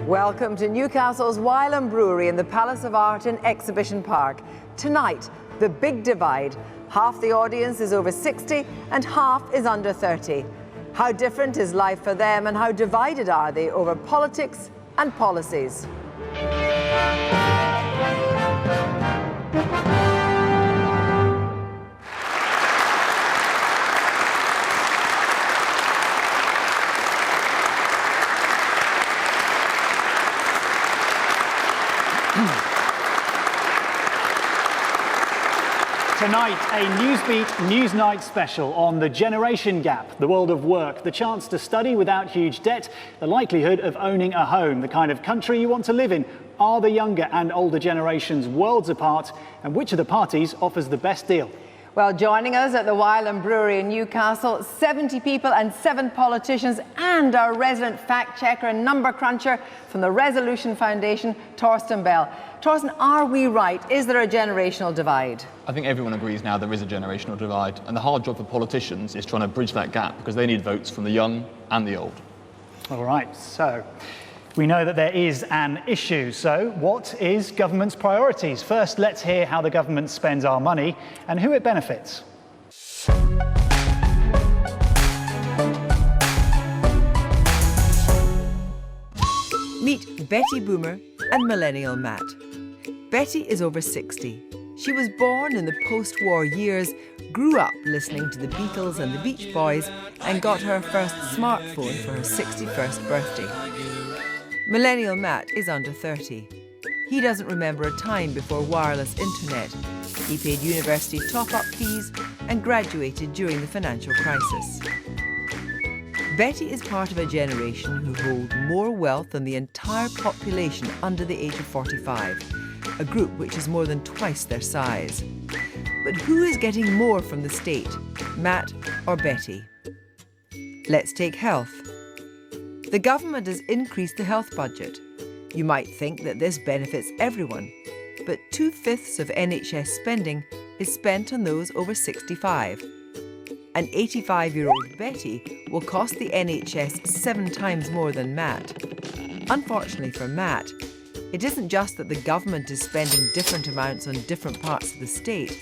Welcome to Newcastle's Wylam Brewery in the Palace of Art in Exhibition Park. Tonight, the big divide. Half the audience is over 60 and half is under 30. How different is life for them and how divided are they over politics and policies? Tonight, a Newsnight special on the generation gap, the world of work, the chance to study without huge debt, the likelihood of owning a home, the kind of country you want to live in. Are the younger and older generations worlds apart? And which of the parties offers the best deal? Well, joining us at the Wylam Brewery in Newcastle, 70 people and 7 politicians and our resident fact checker and number cruncher from the Resolution Foundation, Torsten Bell. Torsten, are we right? Is there a generational divide? I think everyone agrees now there is a generational divide, and the hard job for politicians is trying to bridge that gap because they need votes from the young and the old. All right, so we know that there is an issue. So what is government's priorities? First, let's hear how the government spends our money and who it benefits. Meet Betty Boomer and Millennial Matt. Betty is over 60. She was born in the post-war years, grew up listening to the Beatles and the Beach Boys, and got her first smartphone for her 61st birthday. Millennial Matt is under 30. He doesn't remember a time before wireless internet. He paid university top-up fees and graduated during the financial crisis. Betty is part of a generation who hold more wealth than the entire population under the age of 45, a group which is more than twice their size. But who is getting more from the state, Matt or Betty? Let's take health. The government has increased the health budget. You might think that this benefits everyone, but 2/5 of NHS spending is spent on those over 65. An 85-year-old Betty will cost the NHS 7 times more than Matt. Unfortunately for Matt, it isn't just that the government is spending different amounts on different parts of the state.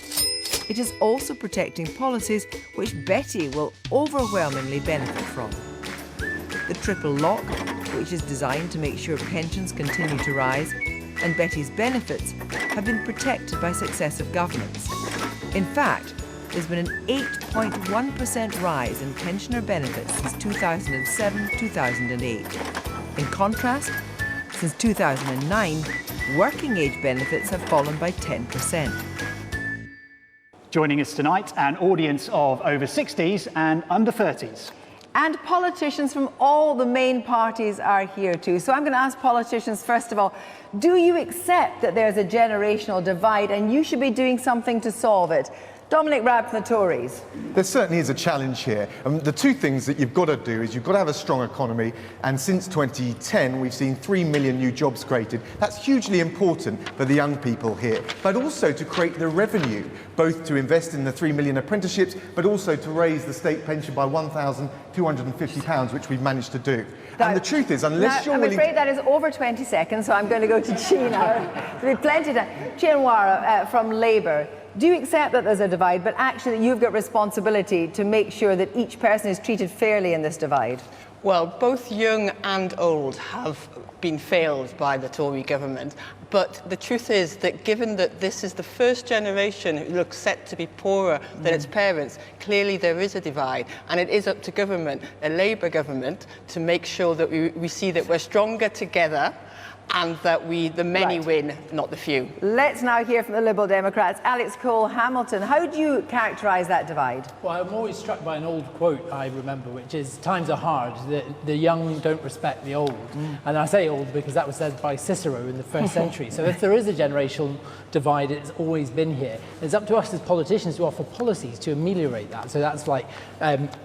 It is also protecting policies which Betty will overwhelmingly benefit from. The triple lock, which is designed to make sure pensions continue to rise, and Betty's benefits have been protected by successive governments. In fact, there's been an 8.1% rise in pensioner benefits since 2007-2008. In contrast, since 2009, working age benefits have fallen by 10%. Joining us tonight, an audience of over 60s and under 30s. And politicians from all the main parties are here too. So I'm going to ask politicians, first of all, do you accept that there's a generational divide and you should be doing something to solve it? Dominic Raab from the Tories. There certainly is a challenge here. The two things that you've got to do is you've got to have a strong economy, and since 2010 we've seen 3 million new jobs created. That's hugely important for the young people here, but also to create the revenue, both to invest in the 3 million apprenticeships, but also to raise the state pension by £1,250, which we've managed to do. And the truth is, unless you're willing... I'm afraid that is over 20 seconds, so I'm going to go to Chi now. There'll be plenty of time. Chianwara from Labour. Do you accept that there's a divide, but actually you've got responsibility to make sure that each person is treated fairly in this divide? Well, both young and old have been failed by the Tory government. But the truth is that given that this is the first generation who looks set to be poorer than its parents, clearly there is a divide. And it is up to government, a Labour government, to make sure that we see that we're stronger together and that the many win, not the few. Let's now hear from the Liberal Democrats. Alex Cole-Hamilton, how do you characterise that divide? Well, I'm always struck by an old quote I remember, which is, times are hard, the young don't respect the old. And I say old because that was said by Cicero in the 1st century. So if there is a generational divide, it's always been here. It's up to us as politicians to offer policies to ameliorate that. So that's like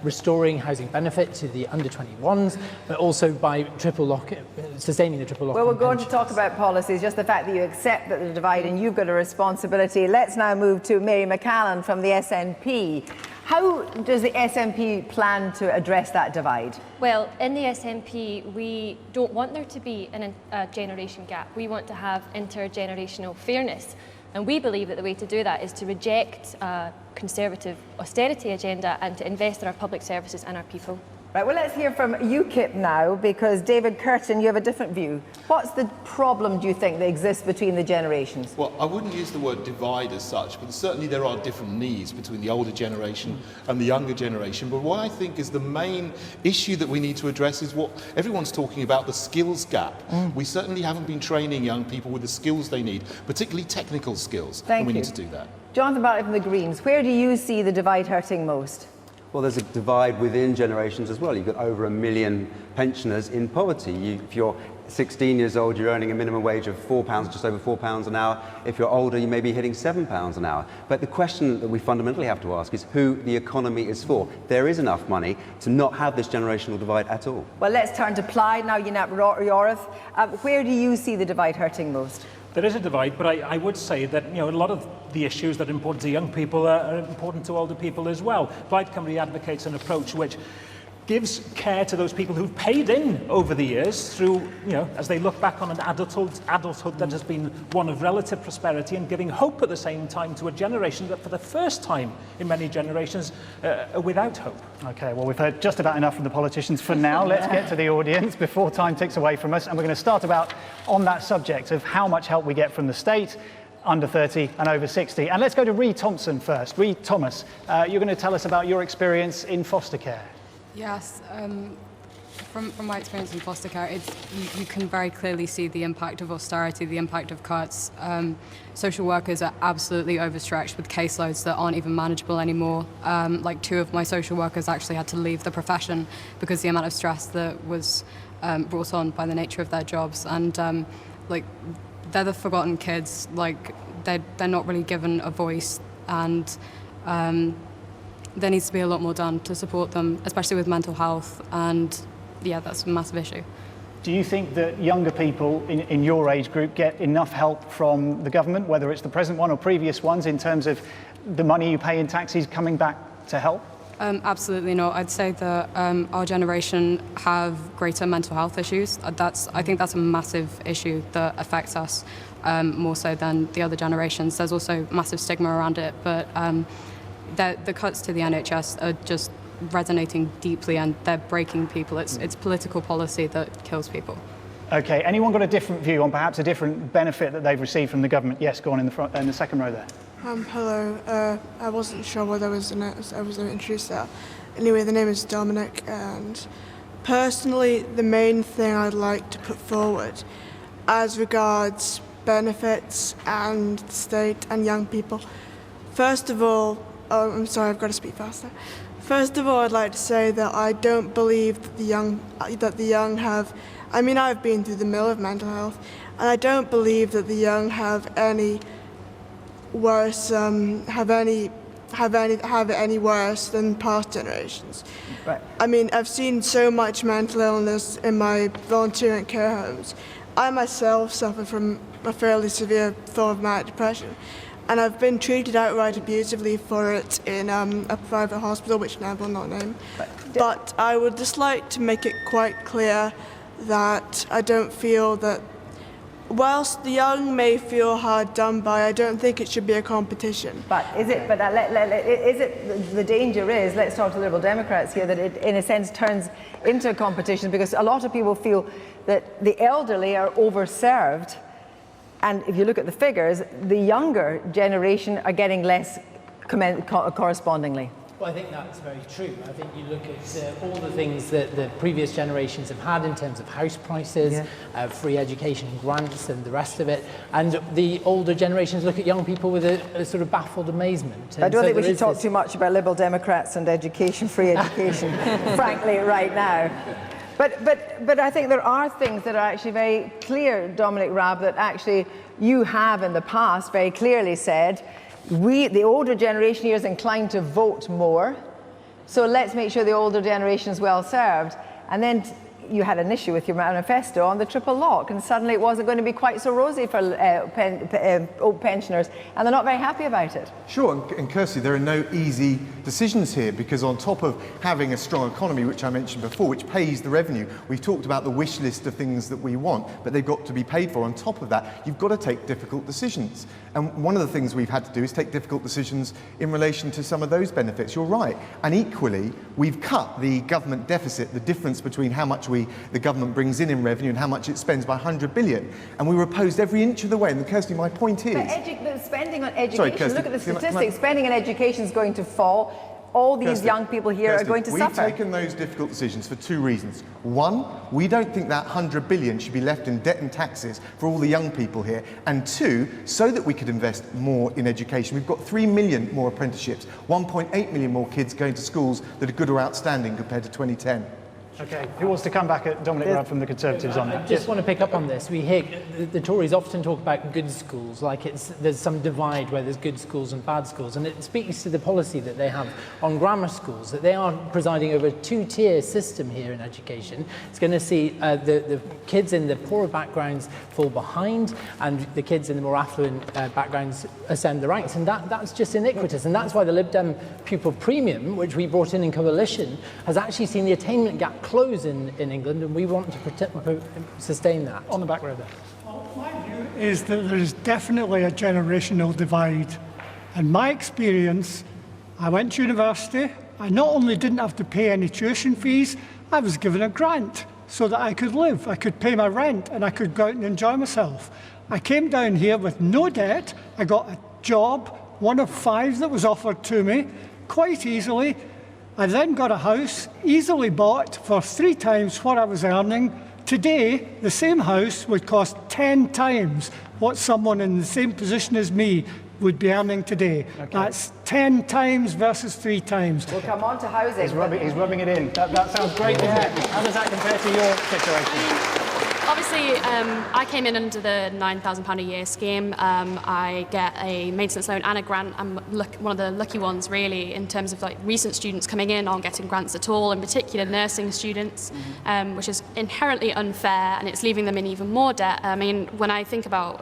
restoring housing benefit to the under 21s, but also by triple lock, sustaining the triple lock. Well, we're going to talk about policies, just the fact that you accept that the divide and you've got a responsibility. Let's now move to Mary McCallan from the SNP. How does the SNP plan to address that divide? Well, in the SNP, we don't want there to be a generation gap. We want to have intergenerational fairness. And we believe that the way to do that is to reject a conservative austerity agenda and to invest in our public services and our people. Right, well, let's hear from UKIP now, because David Curtin, you have a different view. What's the problem, do you think, that exists between the generations? Well, I wouldn't use the word divide as such, but certainly there are different needs between the older generation and the younger generation. But what I think is the main issue that we need to address is what everyone's talking about, the skills gap. We certainly haven't been training young people with the skills they need, particularly technical skills, and we need to do that. Jonathan Bartlett from the Greens, where do you see the divide hurting most? Well, there's a divide within generations as well. You've got over 1 million pensioners in poverty. If you're 16 years old, you're earning a minimum wage of £4, just over £4 an hour. If you're older, you may be hitting £7 an hour. But the question that we fundamentally have to ask is who the economy is for. There is enough money to not have this generational divide at all. Well, let's turn to Plaid now, Yunat Yorith. Where do you see the divide hurting most? There is a divide, but I would say that a lot of the issues that are important to young people are important to older people as well. Plaid Cymru advocates an approach which gives care to those people who've paid in over the years through, as they look back on an adulthood that has been one of relative prosperity, and giving hope at the same time to a generation that for the first time in many generations are without hope. Okay, well, we've heard just about enough from the politicians for now. Let's get to the audience before time ticks away from us. And we're going to start on that subject of how much help we get from the state, under 30 and over 60. And let's go to Ree Thompson first. Ree Thomas, you're going to tell us about your experience in foster care. Yes, from my experience in foster care, you can very clearly see the impact of austerity, the impact of cuts. Social workers are absolutely overstretched with caseloads that aren't even manageable anymore. Like 2 of my social workers actually had to leave the profession because the amount of stress that was brought on by the nature of their jobs. And they're the forgotten kids. They're not really given a voice, and there needs to be a lot more done to support them, especially with mental health, and that's a massive issue. Do you think that younger people in your age group get enough help from the government, whether it's the present one or previous ones, in terms of the money you pay in taxis coming back to help? Absolutely not. I'd say that our generation have greater mental health issues. I think that's a massive issue that affects us more so than the other generations. There's also massive stigma around it, but the cuts to the NHS are just resonating deeply, and they're breaking people. It's political policy that kills people. Okay, anyone got a different view on perhaps a different benefit that they've received from the government? Yes, go on in the second row there. Hello, I wasn't sure whether I was introduced there. Anyway, the name is Dominic, and personally the main thing I'd like to put forward as regards benefits and the state and young people. First of all, I'm sorry, I've got to speak faster. First of all, I'd like to say that I don't believe that the young have. I mean, I've been through the mill of mental health, and I don't believe that the young have any worse, have it any worse than past generations. Right. I mean, I've seen so much mental illness in my volunteering care homes. I myself suffer from a fairly severe form of manic depression, and I've been treated outright abusively for it in a private hospital, which I will not name. But I would just like to make it quite clear that I don't feel that, whilst the young may feel hard done by, I don't think it should be a competition. But is it? But is it? The danger is, let's talk to Liberal Democrats here, that it, in a sense, turns into a competition, because a lot of people feel that the elderly are overserved, and if you look at the figures, the younger generation are getting less correspondingly. Well, I think that's very true. I think you look at all the things that the previous generations have had in terms of house prices, free education grants and the rest of it, and the older generations look at young people with a sort of baffled amazement. I don't think we should talk too much about Liberal Democrats and education, free education, frankly, right now. But I think there are things that are actually very clear, Dominic Raab, that actually you have in the past very clearly said, the older generation here is inclined to vote more, so let's make sure the older generation is well served. And then you had an issue with your manifesto on the triple lock, and suddenly it wasn't going to be quite so rosy for old pensioners, and they're not very happy about it. Sure, and Kirsty, there are no easy decisions here, because on top of having a strong economy, which I mentioned before, which pays the revenue, we've talked about the wish list of things that we want, but they've got to be paid for. On top of that, you've got to take difficult decisions. And one of the things we've had to do is take difficult decisions in relation to some of those benefits. You're right. And equally, we've cut the government deficit, the difference between how much the government brings in revenue and how much it spends, by 100 billion. And we were opposed every inch of the way. And Kirsty, my point is... But spending on education, Sorry, Kirsty, look at the statistics, spending on education is going to fall. All these Kirsty, young people here are going to suffer. We've taken those difficult decisions for two reasons. One, we don't think that 100 billion should be left in debt and taxes for all the young people here. And two, so that we could invest more in education. We've got 3 million more apprenticeships, 1.8 million more kids going to schools that are good or outstanding compared to 2010. Okay, who wants to come back at Dominic Rudd from the Conservatives on that? I just want to pick up on this. We hear the Tories often talk about good schools, like there's some divide where there's good schools and bad schools, and it speaks to the policy that they have on grammar schools, that they are presiding over a two-tier system here in education. It's going to see the kids in the poorer backgrounds fall behind, and the kids in the more affluent backgrounds ascend the ranks, and that's just iniquitous, and that's why the Lib Dem pupil premium, which we brought in coalition, has actually seen the attainment gap close in England, and we want to sustain that. On the back row there. My view is that there is definitely a generational divide. In my experience, I went to university. I not only didn't have to pay any tuition fees, I was given a grant so that I could live. I could pay my rent and I could go out and enjoy myself. I came down here with no debt. I got a job, one of 5 that was offered to me, quite easily. I then got a house, easily bought for 3 times what I was earning. Today, the same house would cost 10 times what someone in the same position as me would be earning today. Okay. That's 10 times versus 3 times. We'll come on to housing. He's rubbing it in. That sounds great, doesn't it? How does that compare to your situation? Obviously, I came in under the £9,000 a year scheme. I get a maintenance loan and a grant. I'm one of the lucky ones, really, in terms of like recent students coming in aren't getting grants at all, in particular nursing students, which is inherently unfair, and it's leaving them in even more debt. I mean, when I think about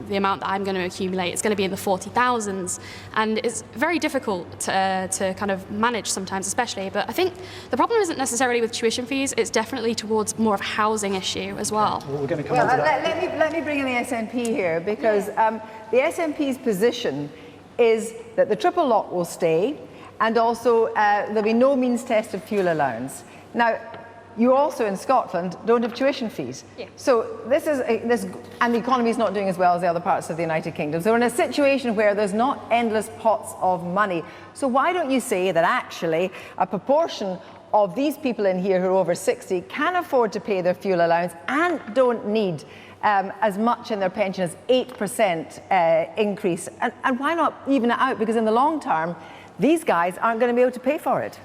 the amount that I'm going to accumulate, it's going to be in the 40,000s, and it's very difficult to kind of manage sometimes, especially. But I think the problem isn't necessarily with tuition fees, it's definitely towards more of a housing issue as well. We're going to come on to that. Let me bring in the SNP here, because the SNP's position is that the triple lock will stay, and also there'll be no means test of fuel allowance. Now, you also in Scotland don't have tuition fees. Yeah. So this is and the economy is not doing as well as the other parts of the United Kingdom. So we're in a situation where there's not endless pots of money. So why don't you say that actually a proportion of these people in here who are over 60 can afford to pay their fuel allowance and don't need as much in their pension as 8% increase? And why not even it out? Because in the long term, these guys aren't going to be able to pay for it.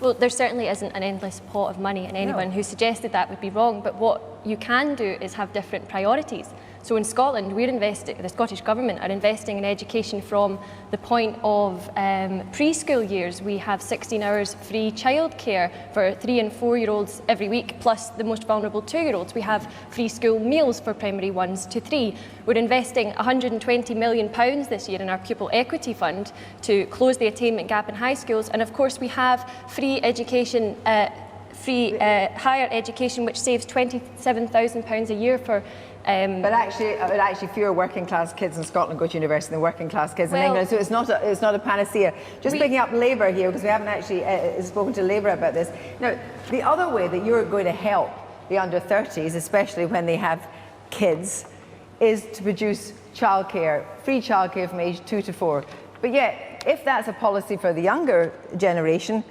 Well, there certainly isn't an endless pot of money, and anyone who suggested that would be wrong. But what you can do is have different priorities. So in Scotland, the Scottish Government are investing in education from the point of preschool years. We have 16 hours free childcare for 3 and 4-year-olds every week, plus the most vulnerable 2-year-olds. We have free school meals for primary 1s to 3. We're investing £120 million this year in our pupil equity fund to close the attainment gap in high schools. And of course, we have free education, higher education, which saves £27,000 a year for. But actually, fewer working class kids in Scotland go to university than working class kids in England. So it's not a panacea. Just picking up Labour here, because we haven't actually spoken to Labour about this. Now, the other way that you're going to help the under 30s, especially when they have kids, is to produce childcare, free childcare from age 2 to 4. But yet, if that's a policy for the younger generation,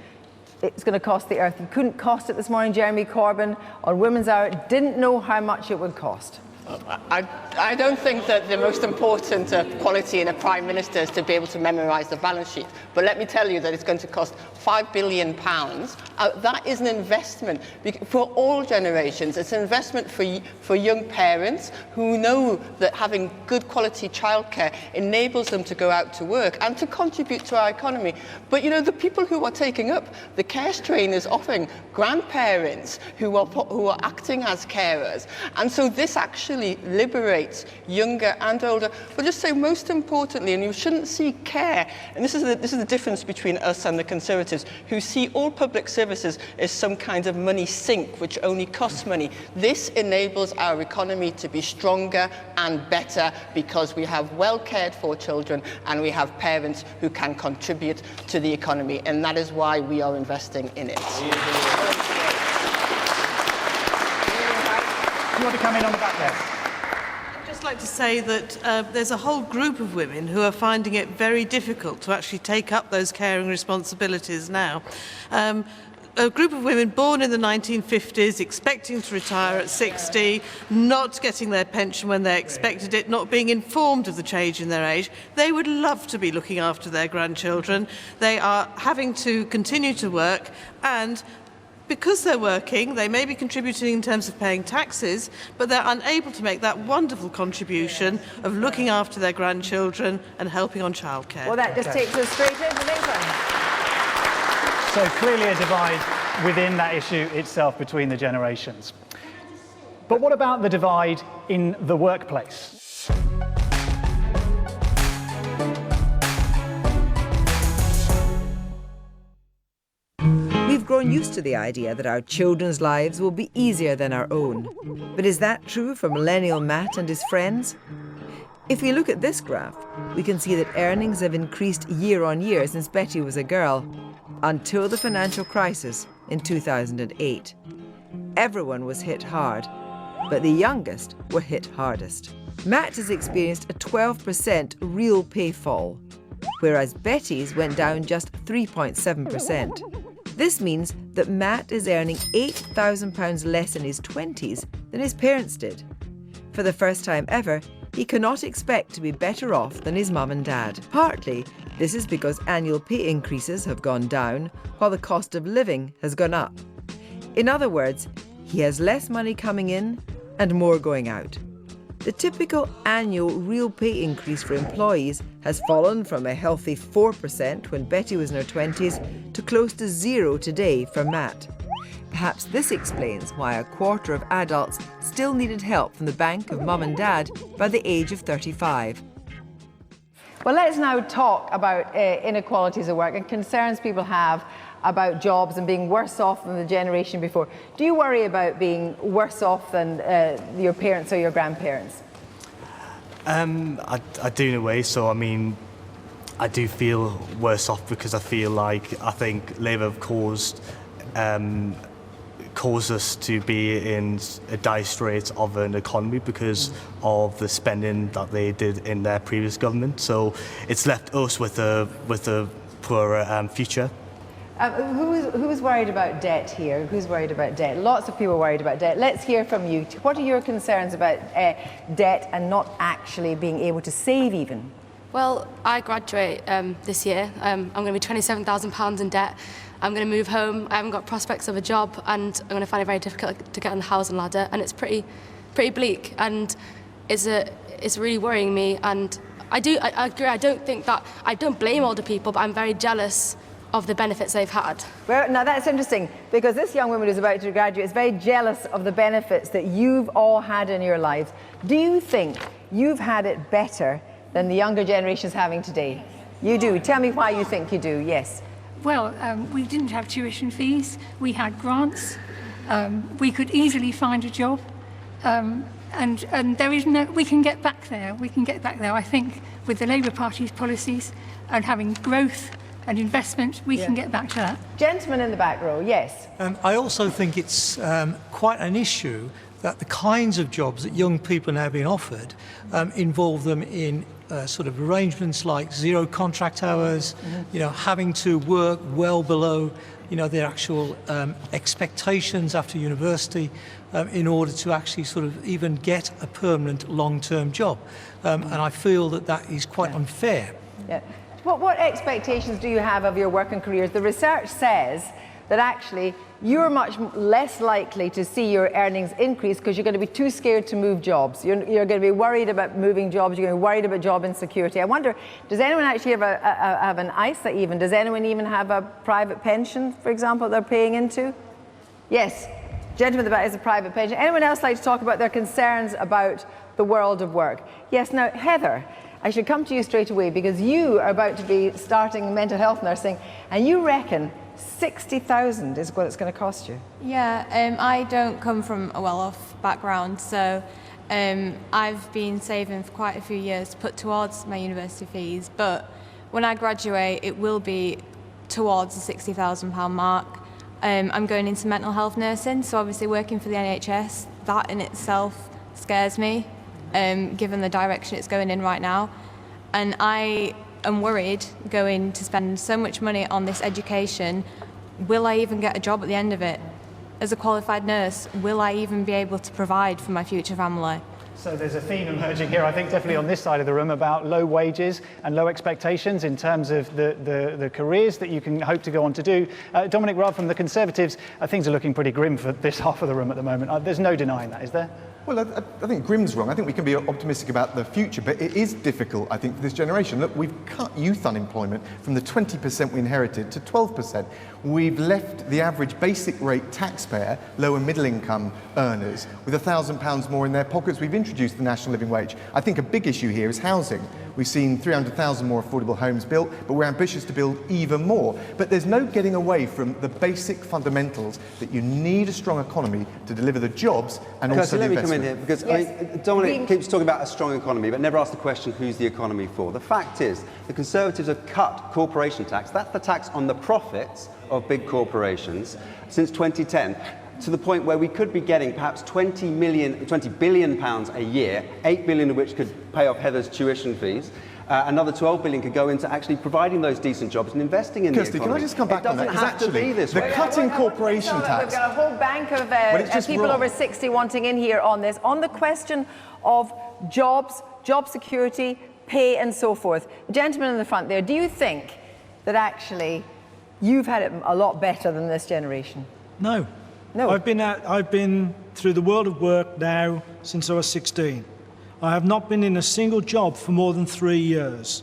it's going to cost the earth. You couldn't cost it this morning. Jeremy Corbyn on Women's Hour didn't know how much it would cost. I don't think that the most important quality in a Prime Minister is to be able to memorise the balance sheet. But let me tell you that it's going to cost £5 billion. That is an investment for all generations. It's an investment for young parents who know that having good quality childcare enables them to go out to work and to contribute to our economy. But you know, the people who are taking up the care strain is often grandparents who are acting as carers. And so this actually liberates younger and older. But just say most importantly, and you shouldn't see care, and this is the difference between us and the Conservatives, who see all public services as some kind of money sink which only costs money. This enables our economy to be stronger and better because we have well cared for children and we have parents who can contribute to the economy, and that is why we are investing in it. You want to come in on the back there? I'd just like to say that there's a whole group of women who are finding it very difficult to actually take up those caring responsibilities now. A group of women born in the 1950s, expecting to retire at 60, not getting their pension when they expected it, not being informed of the change in their age. They would love to be looking after their grandchildren. They are having to continue to work, and because they're working, they may be contributing in terms of paying taxes, but they're unable to make that wonderful contribution of looking after their grandchildren and helping on childcare. Well, that just takes us straight into the next one. So clearly a divide within that issue itself between the generations. But what about the divide in the workplace? We've grown used to the idea that our children's lives will be easier than our own. But is that true for millennial Matt and his friends? If we look at this graph, we can see that earnings have increased year on year since Betty was a girl, until the financial crisis in 2008. Everyone was hit hard, but the youngest were hit hardest. Matt has experienced a 12% real pay fall, whereas Betty's went down just 3.7%. This means that Matt is earning £8,000 less in his 20s than his parents did. For the first time ever, he cannot expect to be better off than his mum and dad. Partly, this is because annual pay increases have gone down, while the cost of living has gone up. In other words, he has less money coming in and more going out. The typical annual real pay increase for employees has fallen from a healthy 4% when Betty was in her 20s to close to zero today for Matt. Perhaps this explains why a quarter of adults still needed help from the bank of mum and dad by the age of 35. Well, let's now talk about inequalities at work and concerns people have about jobs and being worse off than the generation before. Do you worry about being worse off than your parents or your grandparents? I do in a way. So, I mean, I do feel worse off because I think Labour have caused us to be in a dire strait of an economy because of the spending that they did in their previous government. So it's left us with a poorer future. Who is worried about debt here? Who's worried about debt? Lots of people worried about debt. Let's hear from you. What are your concerns about debt and not actually being able to save even? Well, I graduate this year. I'm going to be £27,000 in debt. I'm going to move home. I haven't got prospects of a job, and I'm going to find it very difficult to get on the housing ladder. And it's pretty bleak, and it's really worrying me. And I agree. I don't blame older people, but I'm very jealous of the benefits they've had. Well, now that's interesting, because this young woman who's about to graduate is very jealous of the benefits that you've all had in your lives. Do you think you've had it better than the younger generation's having today? You do. Tell me why you think you do. Yes. Well, we didn't have tuition fees. We had grants. We could easily find a job. And there is no, we can get back there. We can get back there. I think with the Labour Party's policies and having growth and investment, we can get back to that. Gentleman in the back row, yes. I also think it's quite an issue that the kinds of jobs that young people are now being offered involve them in sort of arrangements like zero contract hours, you know, having to work well below their actual expectations after university in order to actually sort of even get a permanent long-term job. And I feel that is quite unfair. Yeah. What expectations do you have of your working careers? The research says that actually you're much less likely to see your earnings increase because you're going to be too scared to move jobs. You're going to be worried about moving jobs. You're going to be worried about job insecurity. I wonder, does anyone actually have an ISA even? Does anyone even have a private pension, for example, they're paying into? Yes. Gentleman at the back is a private pension. Anyone else like to talk about their concerns about the world of work? Yes. Now, Heather, I should come to you straight away because you are about to be starting mental health nursing and you reckon 60,000 is what it's going to cost you. Yeah, I don't come from a well-off background, so I've been saving for quite a few years to put towards my university fees, but when I graduate it will be towards the £60,000 mark. I'm going into mental health nursing, so obviously working for the NHS, that in itself scares me, given the direction it's going in right now. And I am worried going to spend so much money on this education. Will I even get a job at the end of it? As a qualified nurse, will I even be able to provide for my future family? So there's a theme emerging here, I think, definitely on this side of the room about low wages and low expectations in terms of the careers that you can hope to go on to do. Dominic Raab from the Conservatives, things are looking pretty grim for this half of the room at the moment. There's no denying that, is there? Well, I think grim's wrong. I think we can be optimistic about the future, but it is difficult, I think, for this generation. Look, we've cut youth unemployment from the 20% we inherited to 12%. We've left the average basic rate taxpayer, low and middle income earners, with £1,000 more in their pockets. We've introduced the national living wage. I think a big issue here is housing. We've seen 300,000 more affordable homes built, but we're ambitious to build even more. But there's no getting away from the basic fundamentals that you need a strong economy to deliver the jobs and also the investment. Let me come in here, because Yes. Dominic keeps talking about a strong economy, but never asks the question, who's the economy for? The fact is, the Conservatives have cut corporation tax. That's the tax on the profits of big corporations since 2010. To the point where we could be getting perhaps £20 billion a year, 8 billion of which could pay off Heather's tuition fees. Another 12 billion could go into actually providing those decent jobs and investing in Kirsty, the economy. can I just come back on that? It doesn't have to be this way. The cutting corporation tax. We've got a whole bank of people wrong. over 60 wanting in here on this. On the question of jobs, job security, pay and so forth. Gentleman in the front there, do you think that actually you've had it a lot better than this generation? No. No. I've been through the world of work now since I was 16. I have not been in a single job for more than 3 years.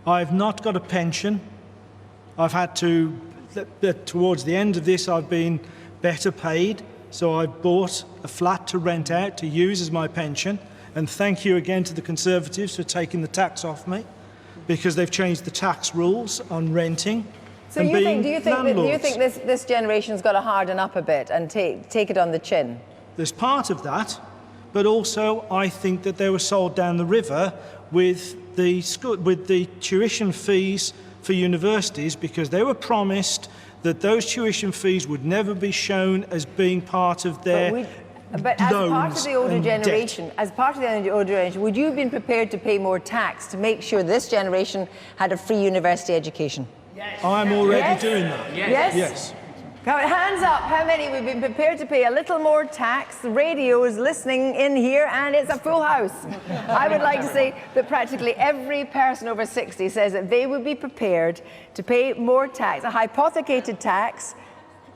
I've not got a pension. I've had to, towards the end of this, I've been better paid. So I've bought a flat to rent out to use as my pension. And thank you again to the Conservatives for taking the tax off me, because they've changed the tax rules on renting. So do you think this generation's got to harden up a bit and take it on the chin? There's part of that, but also I think that they were sold down the river with the tuition fees for universities, because they were promised that those tuition fees would never be shown as being part of their But as part of the older generation, would you have been prepared to pay more tax to make sure this generation had a free university education? Yes. I'm already doing that. Yes? Yes. Hands up, how many would be prepared to pay a little more tax? The radio is listening in here and it's a full house. I would like to say that practically every person over 60 says that they would be prepared to pay more tax, a hypothecated tax,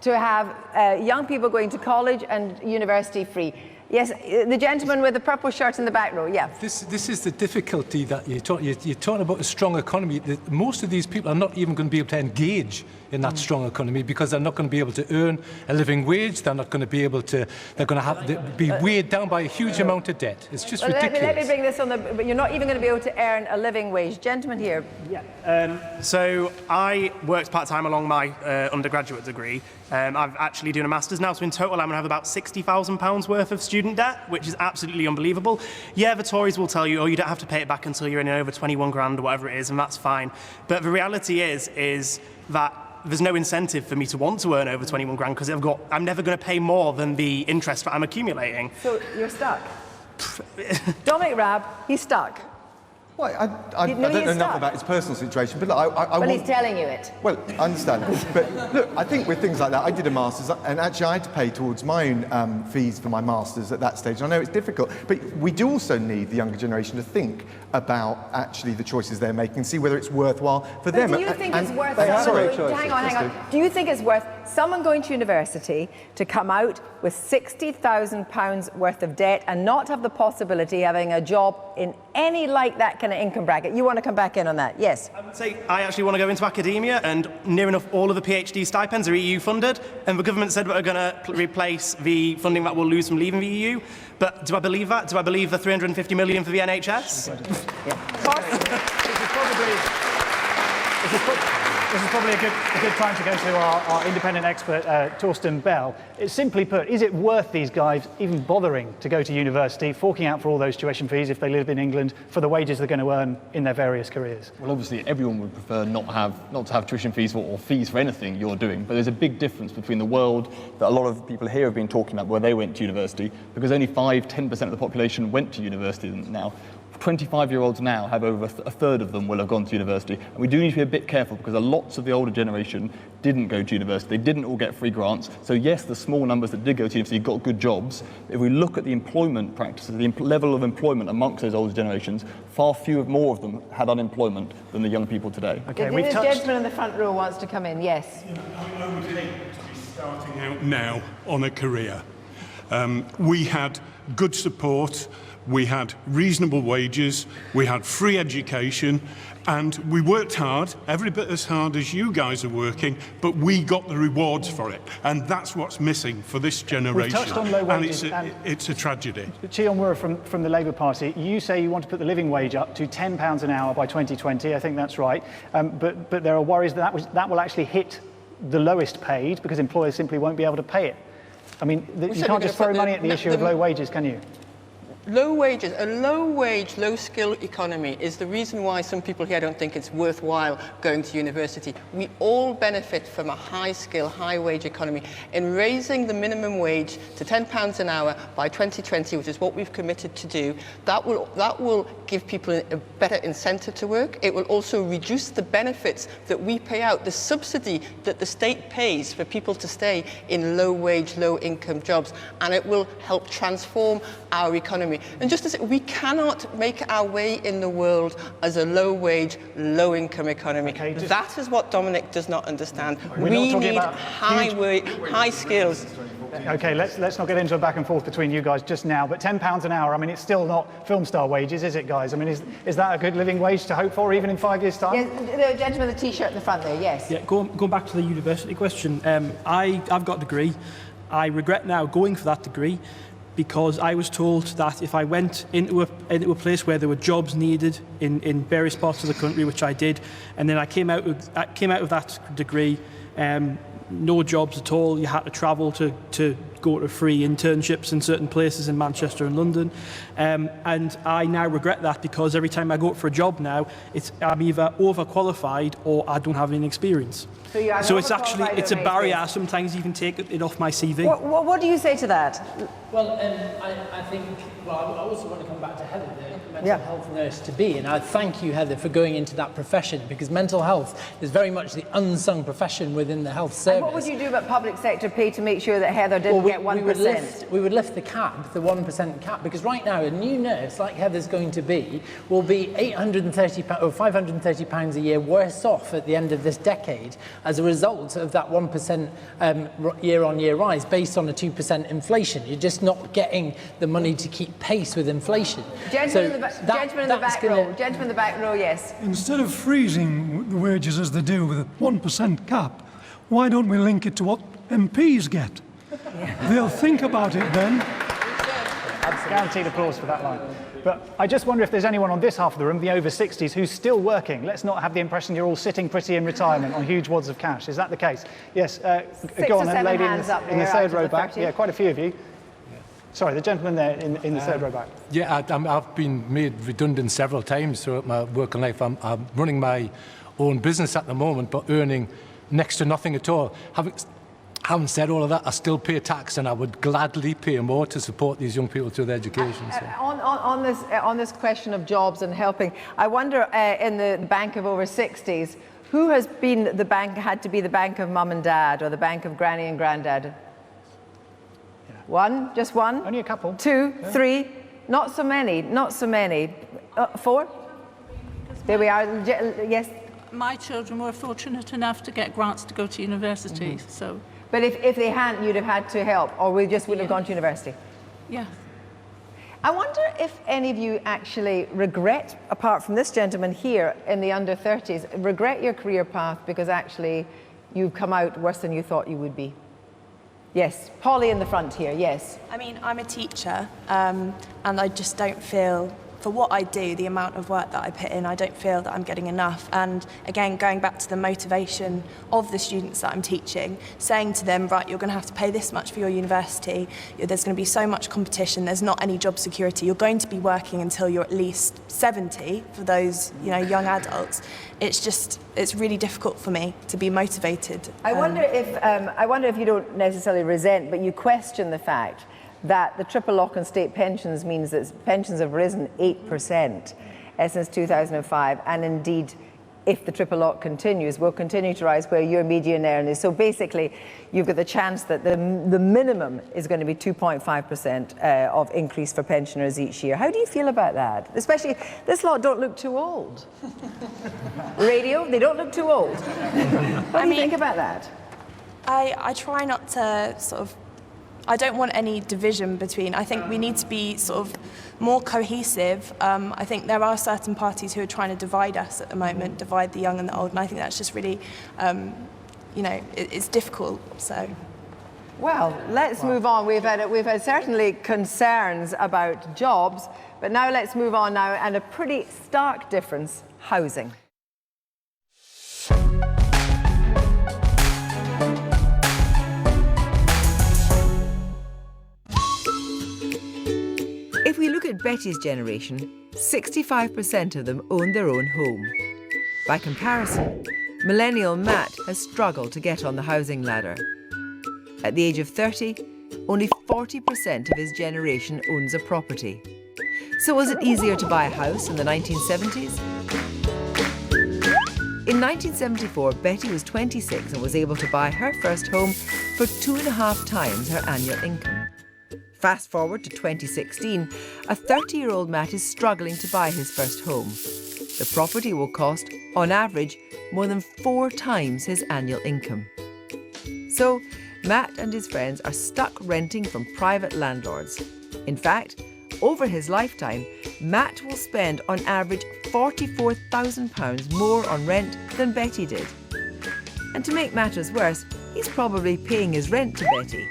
to have young people going to college and university free. Yes, the gentleman with the purple shirt in the back row, yeah. This is the difficulty that you're talking about a strong economy. Most of these people are not even going to be able to engage in that strong economy, because they're not going to be able to earn a living wage. They're not going to be able to, they're going to have to be weighed down by a huge amount of debt. It's just ridiculous. Let me bring this on but you're not even going to be able to earn a living wage. Gentleman here. Yeah. So I worked part-time along my undergraduate degree. I'm actually doing a master's now, so in total I'm going to have about £60,000 worth of student debt, which is absolutely unbelievable. Yeah, the Tories will tell you, oh, you don't have to pay it back until you're in over 21 grand or whatever it is, and that's fine. But the reality is that there's no incentive for me to want to earn over 21 grand, because I'm never going to pay more than the interest that I'm accumulating. So you're stuck. Dominic Raab, he's stuck. Well, I don't know enough about his personal situation, but look, Well, he's telling you it. Well, I understand. But look, I think with things like that, I did a master's, and actually I had to pay towards my own fees for my master's at that stage. I know it's difficult, but we do also need the younger generation to think about actually the choices they're making and see whether it's worthwhile for them. Do you think it's worth Hang on. Do you think it's worth someone going to university to come out with £60,000 worth of debt and not have the possibility of having a job in any like that kind of income bracket? You want to come back in on that? Yes. I would say I actually want to go into academia, and near enough all of the PhD stipends are EU funded, and the government said we're going to replace the funding that we'll lose from leaving the EU. But do I believe that? Do I believe the 350 million for the NHS? This is probably a good time to go to our independent expert, Torsten Bell. Simply put, is it worth these guys even bothering to go to university, forking out for all those tuition fees if they live in England, for the wages they're going to earn in their various careers? Well, obviously, everyone would prefer not to have tuition fees or fees for anything you're doing. But there's a big difference between the world that a lot of people here have been talking about, where they went to university, because only 5–10% of the population went to university now. 25-year-olds now have over a third of them will have gone to university. And we do need to be a bit careful, because lots of the older generation didn't go to university. They didn't all get free grants. So yes, the small numbers that did go to university got good jobs. If we look at the employment practices, the level of employment amongst those older generations, far more of them had unemployment than the young people today. Okay, this gentleman in the front row wants to come in. Yes. I would hate to be starting out now on a career. We had good support. We had reasonable wages, we had free education, and we worked hard, every bit as hard as you guys are working, but we got the rewards for it. And that's what's missing for this generation. We've touched on low wages. And it's a tragedy. Chion Moore from the Labour Party, you say you want to put the living wage up to £10 an hour by 2020. I think that's right. But there are worries that will actually hit the lowest paid, because employers simply won't be able to pay it. I mean, you can't just throw money at the issue of low wages, can you? Low wages, a low-wage, low-skill economy is the reason why some people here don't think it's worthwhile going to university. We all benefit from a high-skill, high-wage economy. In raising the minimum wage to £10 an hour by 2020, which is what we've committed to do, that will give people a better incentive to work. It will also reduce the benefits that we pay out, the subsidy that the state pays for people to stay in low-wage, low-income jobs, and it will help transform our economy. And just to say, we cannot make our way in the world as a low-wage, low-income economy. Okay, that is what Dominic does not understand. We need high skills. Okay, let's not get into a back and forth between you guys just now, but £10 an hour, I mean, it's still not film star wages, is it, guys? I mean, is that a good living wage to hope for, even in 5 years' time? Yes, the gentleman with the T-shirt in the front there, yes. Yeah, going back to the university question, I've got a degree. I regret now going for that degree, because I was told that if I went into a place where there were jobs needed in various parts of the country, which I did, and then I came out of that degree, no jobs at all. You had to travel to go to free internships in certain places in Manchester and London, and I now regret that, because every time I go for a job now, I'm either overqualified or I don't have any experience. So it's a barrier. I sometimes even take it off my CV. What do you say to that? Well, I think, I also want to come back to Heather, the mental health nurse-to-be, and I thank you, Heather, for going into that profession, because mental health is very much the unsung profession within the health service. And what would you do about public sector pay to make sure that Heather didn't get 1%? We would lift the cap, the 1% cap, because right now a new nurse, like Heather's going to be, will be £830 or £530 a year worse off at the end of this decade as a result of that 1% year-on-year rise based on a 2% inflation. You're just not getting the money to keep pace with inflation. Gentleman in the back row, yes. Instead of freezing the wages as they do with a 1% cap, why don't we link it to what MPs get? They'll think about it then. Guaranteed applause for that line. But I just wonder if there's anyone on this half of the room, the over 60s, who's still working. Let's not have the impression you're all sitting pretty in retirement on huge wads of cash. Is that the case? Yes. Go on, then, lady in the third row back. Yeah, quite a few of you. Sorry, the gentleman there in the third row back. Yeah, I've been made redundant several times throughout my working life. I'm running my own business at the moment, but earning next to nothing at all. Having said all of that, I still pay tax, and I would gladly pay more to support these young people through their education. So. On this question of jobs and helping, I wonder in the bank of over 60s, who has been the bank, had to be the bank of mum and dad, or the bank of granny and granddad? Yeah. One? Just one? Only a couple. Two? Yeah. Three? Not so many. Not so many. Four? There we are. Yes? My children were fortunate enough to get grants to go to university, so... But if they hadn't, you'd have had to help, or we just wouldn't have gone to university? Yeah. I wonder if any of you actually regret, apart from this gentleman here in the under 30s, regret your career path because actually you've come out worse than you thought you would be. Yes, Polly in the front here, yes. I mean, I'm a teacher, and I just don't feel, for what I do, the amount of work that I put in, I don't feel that I'm getting enough. And again, going back to the motivation of the students that I'm teaching, saying to them, right, you're going to have to pay this much for your university, there's going to be so much competition, there's not any job security, you're going to be working until you're at least 70 for those, you know, young adults. It's really difficult for me to be motivated. I wonder if you don't necessarily resent, but you question the fact that the triple lock on state pensions means that pensions have risen 8% since 2005, and indeed, if the triple lock continues, will continue to rise where your median earn is. So basically, you've got the chance that the minimum is going to be 2.5% of increase for pensioners each year. How do you feel about that? Especially, this lot don't look too old. Radio, they don't look too old. What do you think about that? I try not to sort of, I don't want any division between. I think we need to be sort of more cohesive. I think there are certain parties who are trying to divide us at the moment, divide the young and the old, and I think that's just really, you know, it's difficult. So. Well, let's move on. We've had certainly concerns about jobs, but now let's move on now, and a pretty stark difference: housing. If we look at Betty's generation, 65% of them own their own home. By comparison, millennial Matt has struggled to get on the housing ladder. At the age of 30, only 40% of his generation owns a property. So was it easier to buy a house in the 1970s? In 1974, Betty was 26 and was able to buy her first home for 2.5 times her annual income. Fast forward to 2016, a 30-year-old Matt is struggling to buy his first home. The property will cost, on average, more than 4 times his annual income. So, Matt and his friends are stuck renting from private landlords. In fact, over his lifetime, Matt will spend on average £44,000 more on rent than Betty did. And to make matters worse, he's probably paying his rent to Betty.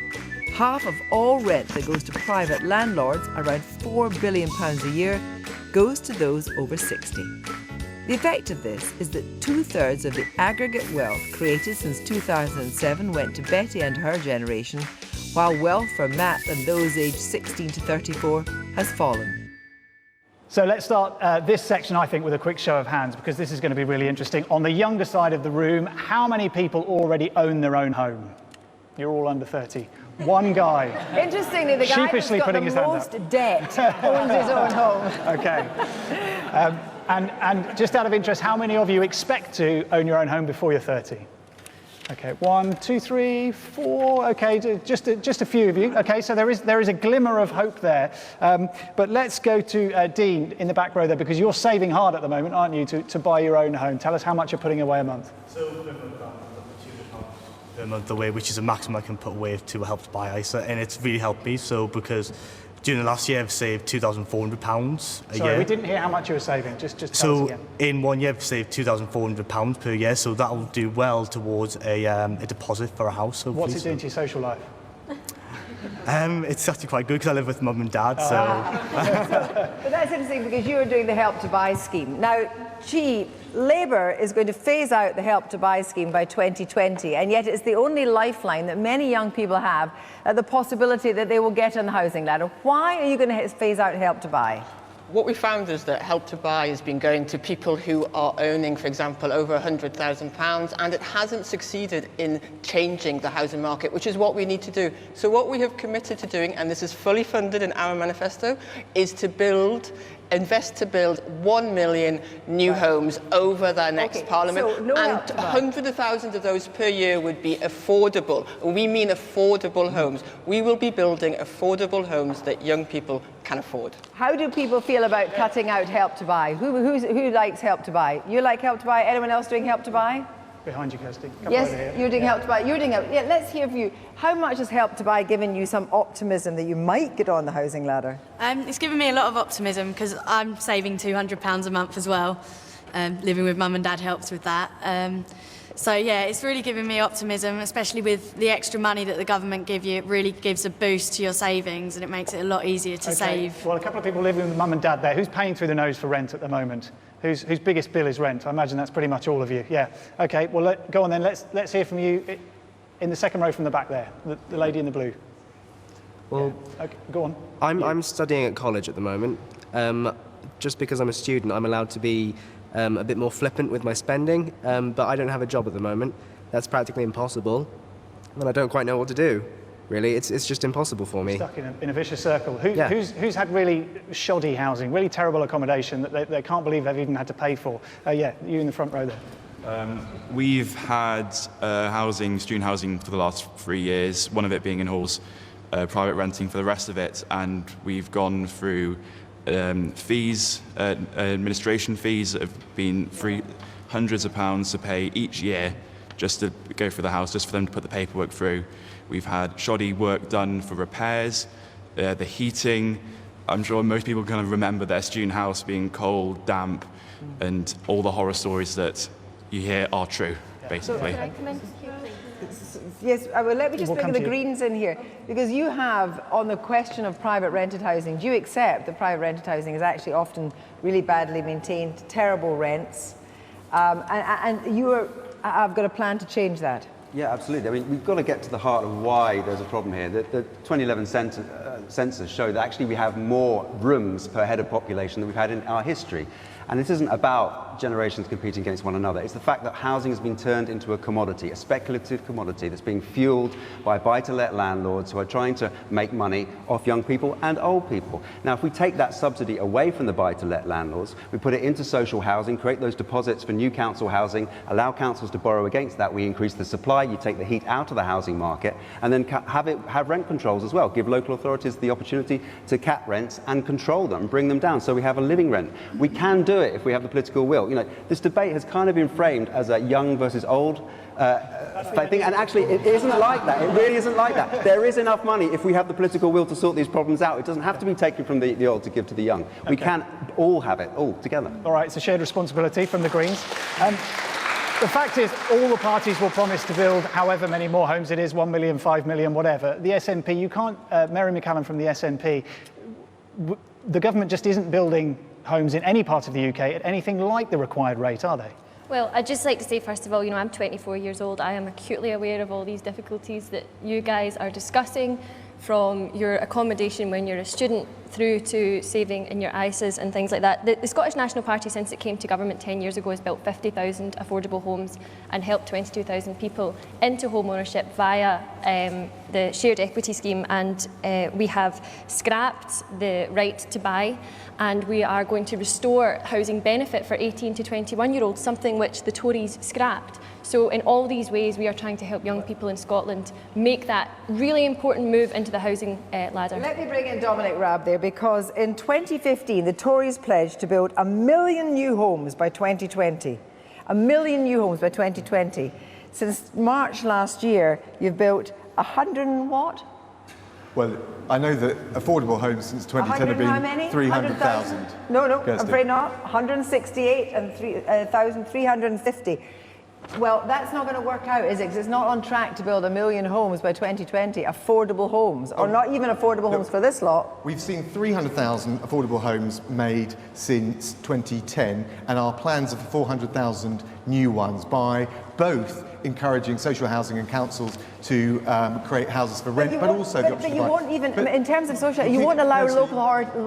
Half of all rent that goes to private landlords, around £4 billion a year, goes to those over 60. The effect of this is that 2/3 of the aggregate wealth created since 2007 went to Betty and her generation, while wealth for Matt and those aged 16 to 34 has fallen. So let's start this section, I think, with a quick show of hands, because this is going to be really interesting. On the younger side of the room, how many people already own their own home? You're all under 30. One guy. Interestingly, the guy that's got the most debt owns his own home. Okay. And just out of interest, how many of you expect to own your own home before you're 30? Okay, 1, 2, 3, 4. Okay, just a few of you. Okay, so there is a glimmer of hope there. But let's go to Dean in the back row there, because you're saving hard at the moment, aren't you, to buy your own home? Tell us how much you're putting away a month. So per month away, which is a maximum I can put away to help to buy ISA, and it's really helped me. So because during the last year I've saved £2,400 a year. Sorry, we didn't hear how much you were saving. Just tell us again. In 1 year I've saved £2,400 per year, so that'll do well towards a deposit for a house. Hopefully. What's it doing to your social life? It's actually quite good because I live with mum and dad. So. But that's interesting because you are doing the Help to Buy scheme. Now, Labour is going to phase out the Help to Buy scheme by 2020, and yet it's the only lifeline that many young people have at the possibility that they will get on the housing ladder. Why are you going to phase out Help to Buy? what we found is that Help to Buy has been going to people who are earning, for example, over £100,000, and it hasn't succeeded in changing the housing market, which is what we need to do. So what we have committed to doing, and this is fully funded in our manifesto, is to invest to build 1 million new homes over the next Parliament, so no and 100,000 of those per year would be affordable. We mean affordable homes. We will be building affordable homes that young people can afford. How do people feel about cutting out Help to Buy? Who likes Help to Buy? You like Help to Buy? Anyone else doing Help to Buy? Behind you, Kirsty. Yes, you're doing Help to Buy. You're doing Help. Yeah, let's hear from you. How much has Help to Buy given you some optimism that you might get on the housing ladder? It's given me a lot of optimism because I'm saving £200 a month as well. Living with mum and dad helps with that. So yeah, it's really given me optimism, especially with the extra money that the government give you. It really gives a boost to your savings and it makes it a lot easier to save. Well, a couple of people living with mum and dad there. Who's paying through the nose for rent at the moment? Whose biggest bill is rent? I imagine that's pretty much all of you. Yeah. Okay. Well, go on then. Let's hear from you in the second row from the back there. The lady in the blue. Well, yeah. Okay, go on. I'm studying at college at the moment. Just because I'm a student, I'm allowed to be a bit more flippant with my spending, but I don't have a job at the moment. That's practically impossible, and I don't quite know what to do. Really, it's just impossible for me. Stuck in a vicious circle. Who's had really shoddy housing, really terrible accommodation that they can't believe they've even had to pay for? Yeah, you in the front row there. We've had student housing for the last 3 years, one of it being in halls, private renting for the rest of it, and we've gone through fees, administration fees that have been hundreds of pounds to pay each year just to go through the house, just for them to put the paperwork through. We've had shoddy work done for repairs, the heating. I'm sure most people kind of remember their student house being cold, damp, and all the horror stories that you hear are true, basically. So, can I come in? Yes, well, let me just bring the Greens in here, because you have, on the question of private rented housing, do you accept that private rented housing is actually often really badly maintained, terrible rents, and I've got a plan to change that? Yeah, absolutely. I mean, we've got to get to the heart of why there's a problem here. The 2011 census showed that actually we have more rooms per head of population than we've had in our history. And this isn't about generations competing against one another. It's the fact that housing has been turned into a commodity, a speculative commodity that's being fueled by buy-to-let landlords who are trying to make money off young people and old people. Now, if we take that subsidy away from the buy-to-let landlords, we put it into social housing, create those deposits for new council housing, allow councils to borrow against that, we increase the supply, you take the heat out of the housing market, and then have rent controls as well. Give local authorities the opportunity to cap rents and control them, bring them down, so we have a living rent. We can do it if we have the political will. You know, this debate has kind of been framed as a young versus old thing, and actually it isn't like that. It really isn't like that. There is enough money if we have the political will to sort these problems out. It doesn't have to be taken from the old to give to the young. Okay. We can all have it, all together. All right, it's a shared responsibility from the Greens. The fact is, all the parties will promise to build however many more homes it is, 1 million, 5 million, whatever. The SNP, you can't, Mary McCallum from the SNP, the government just isn't building homes in any part of the UK at anything like the required rate, are they? Well, I'd just like to say, first of all, I'm 24 years old. I am acutely aware of all these difficulties that you guys are discussing, from your accommodation when you're a student through to saving in your ISAs and things like that. The Scottish National Party, since it came to government 10 years ago, has built 50,000 affordable homes and helped 22,000 people into home ownership via the shared equity scheme, and we have scrapped the right to buy, and we are going to restore housing benefit for 18 to 21-year-olds, something which the Tories scrapped. So in all these ways, we are trying to help young people in Scotland make that really important move into the housing ladder. Let me bring in Dominic Raab there, because in 2015, the Tories pledged to build 1 million new homes by 2020. 1 million new homes by 2020. Since March last year, you've built 100 and what? Well, I know that affordable homes since 2010 have been 300,000. No, I'm afraid not. 168 and 1,350. Well, that's not going to work out, is it? Because it's not on track to build 1 million homes by 2020, affordable homes, or not even affordable homes for this lot. We've seen 300,000 affordable homes made since 2010, and our plans are for 400,000 new ones by both encouraging social housing and councils to create houses for rent, but also the option to buy. But you won't even, in terms of social, you won't allow local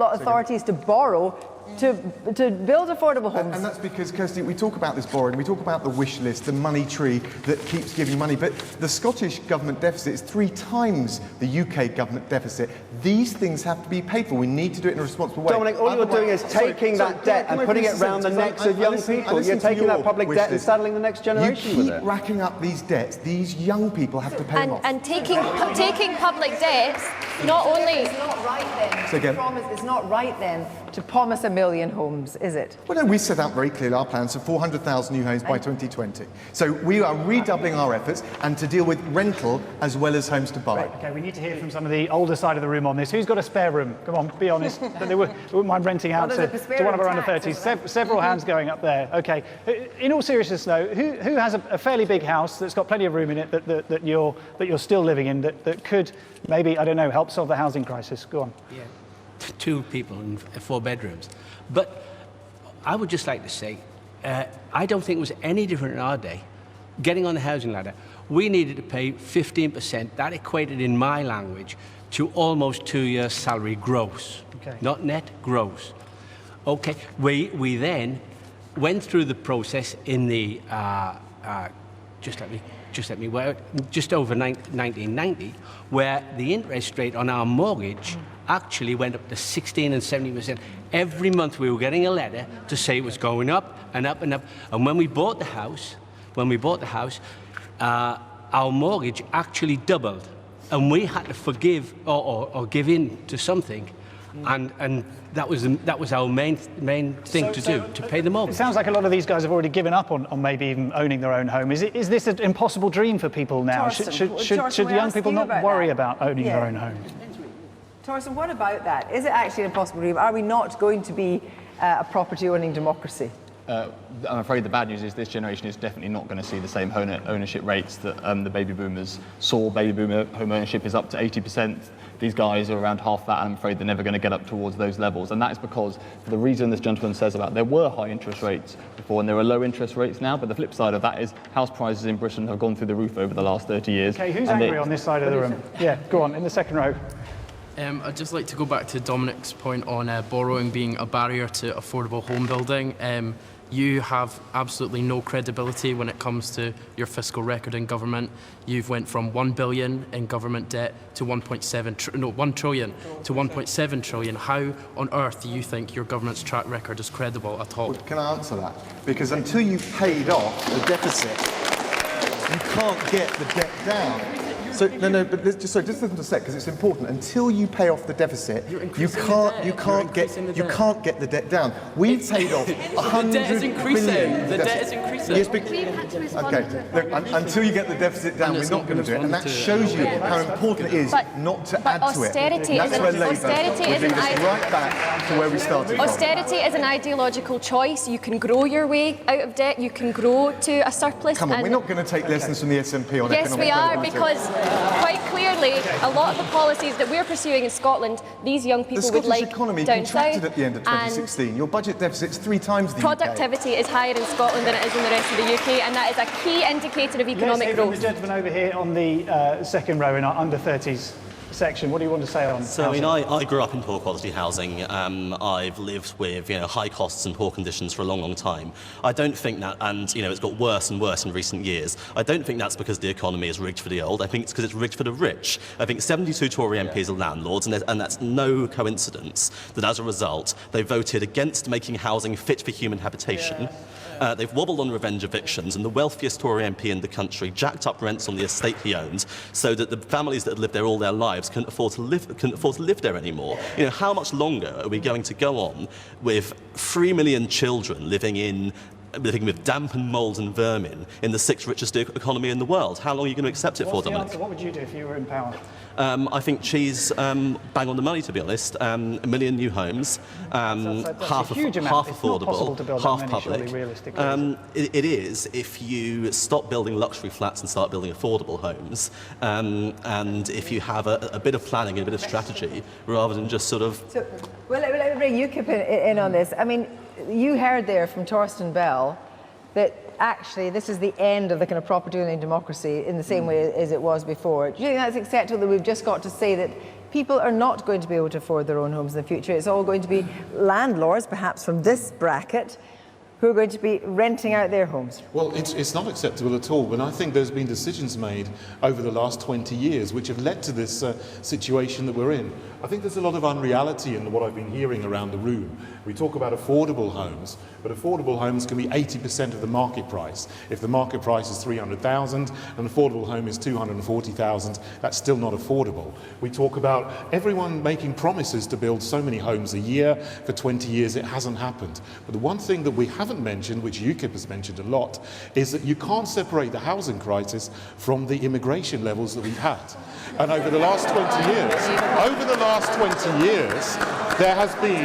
authorities to borrow to build affordable homes. And that's because, Kirsty, we talk about this borrowing, we talk about the wish list, the money tree that keeps giving money, but the Scottish government deficit is 3 times the UK government deficit. These things have to be paid for. We need to do it in a responsible way. Dominic, all you're doing is taking that debt and putting it round the necks of young people. You're taking that public debt and saddling the next generation with it. You keep racking up these debts. These young people have to pay them off. And taking public debts, not only... It's not right then. So again, it's not right then to promise 1 million homes, is it? Well, no, we set out very clearly our plans for 400,000 new homes by 2020. So we are redoubling our efforts and to deal with rental as well as homes to buy. Right. Okay, we need to hear from some of the older side of the room on this. Who's got a spare room? Come on, be honest. They wouldn't mind renting out to one of our under 30s. Several hands going up there. Okay. In all seriousness, though, who has a fairly big house that's got plenty of room in it that you're still living in that could maybe, I don't know, help solve the housing crisis? Go on. Yeah. 2 people in 4 bedrooms. But I would just like to say, I don't think it was any different in our day. Getting on the housing ladder, we needed to pay 15%. That equated, in my language, to almost 2 years' salary gross. Okay. Not net, gross. Okay, we then went through the process in the, just over 1990, where the interest rate on our mortgage actually went up to 16 and 70%. Every month we were getting a letter to say it was going up and up and up. And when we bought the house, our mortgage actually doubled, and we had to forgive or give in to something, and that was our main thing to do, to pay the mortgage. It sounds like a lot of these guys have already given up on maybe even owning their own home. Is this an impossible dream for people now? Should young people not worry about owning their own home? Torsten, what about that? Is it actually an impossible dream? Are we not going to be a property-owning democracy? I'm afraid the bad news is this generation is definitely not going to see the same home ownership rates that the baby boomers saw. Baby boomer home ownership is up to 80%. These guys are around half that, and I'm afraid they're never going to get up towards those levels. And that is because, for the reason this gentleman says about there were high interest rates before and there are low interest rates now, but the flip side of that is house prices in Britain have gone through the roof over the last 30 years. Okay, who's angry on this side of the room? Yeah, go on, in the second row. I'd just like to go back to Dominic's point on borrowing being a barrier to affordable home building. You have absolutely no credibility when it comes to your fiscal record in government. You've went from 1 billion in government debt to 1 trillion to 1.7 trillion. How on earth do you think your government's track record is credible at all? Well, can I answer that? Because until you've paid off the deficit, you can't get the debt down. So no, but just listen to a sec, because it's important. Until you pay off the deficit, you can't get the debt down. We've paid off 100 billion. The debt is increasing. Yes, okay. Look, until you get the deficit down, we're not going to do it, and that shows you how important it is not to add to it. That's where Labour will lead us right back to where we started from. Austerity is an ideological choice. You can grow your way out of debt. You can grow to a surplus. Come on, we're not going to take lessons from the SNP on economic Yes, we are, credibility. because quite clearly, a lot of the policies that we're pursuing in Scotland, these young people would like The Scottish economy down contracted south. at the end of 2016. Your budget deficit's 3 times the Productivity is higher in Scotland than it is in the rest of the UK, and that is a key indicator of economic Let's hear growth. from the gentleman over here on the second row in our under 30s section. What do you want to say on So, housing? I grew up in poor quality housing. I've lived with high costs and poor conditions for a long, long time. I don't think that, and it's got worse and worse in recent years. I don't think that's because the economy is rigged for the old. I think it's because it's rigged for the rich. I think 72 Tory MPs are landlords, and that's no coincidence that as a result they voted against making housing fit for human habitation. They've wobbled on revenge evictions, and the wealthiest Tory MP in the country jacked up rents on the estate he owned, so that the families that had lived there all their lives couldn't afford to live there anymore. How much longer are we going to go on with 3 million children living with damp and mould and vermin in the 6th richest economy in the world? How long are you going to accept it for, Dominic? What would you do if you were in power? I think she's bang on the money, to be honest. 1 million new homes, half affordable, half public. It is if you stop building luxury flats and start building affordable homes, and if you have a bit of planning and a bit of strategy, rather than just sort of... Well, let me bring UKIP in on this. I mean, you heard there from Torsten Bell that actually this is the end of the kind of property owning democracy in the same way as it was before. Do you think that's acceptable, that we've just got to say that people are not going to be able to afford their own homes in the future. It's all going to be landlords, perhaps from this bracket, who are going to be renting out their homes. Well, it's not acceptable at all, and I think there's been decisions made over the last 20 years which have led to this situation that we're in. I think there's a lot of unreality in what I've been hearing around the room. We talk about affordable homes, but affordable homes can be 80% of the market price. If the market price is 300,000, an affordable home is 240,000, that's still not affordable. We talk about everyone making promises to build so many homes a year. For 20 years it hasn't happened. But the one thing that we haven't mentioned, which UKIP has mentioned a lot, is that you can't separate the housing crisis from the immigration levels that we've had. And over the last 20 years, there has been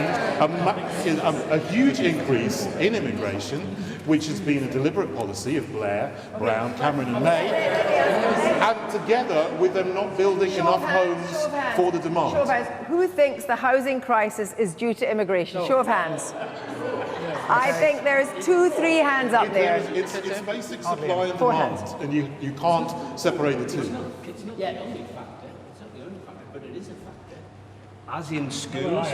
a huge increase in immigration, which has been a deliberate policy of Blair, Brown, Cameron and May, and together with them not building enough homes for the demand. Show of hands. Who thinks the housing crisis is due to immigration? Show of hands. I think there's 2-3 hands up there. It's basic supply and demand, and you can't separate the two. It's not the only factor. It's not the only factor, but it is a factor. As in schools,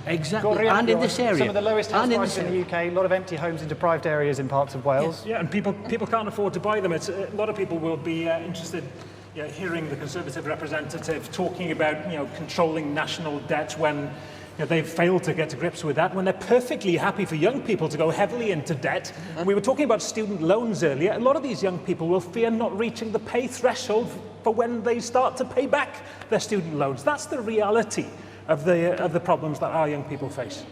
exactly, and in this area. Some of the lowest house prices in the UK, a lot of empty homes in deprived areas in parts of Wales. Yeah, and people can't afford to buy them. A lot of people will be interested hearing the Conservative representative talking about controlling national debt when they've failed to get to grips with that, when they're perfectly happy for young people to go heavily into debt. We were talking about student loans earlier. A lot of these young people will fear not reaching the pay threshold for when they start to pay back their student loans. That's the reality of the problems that our young people face.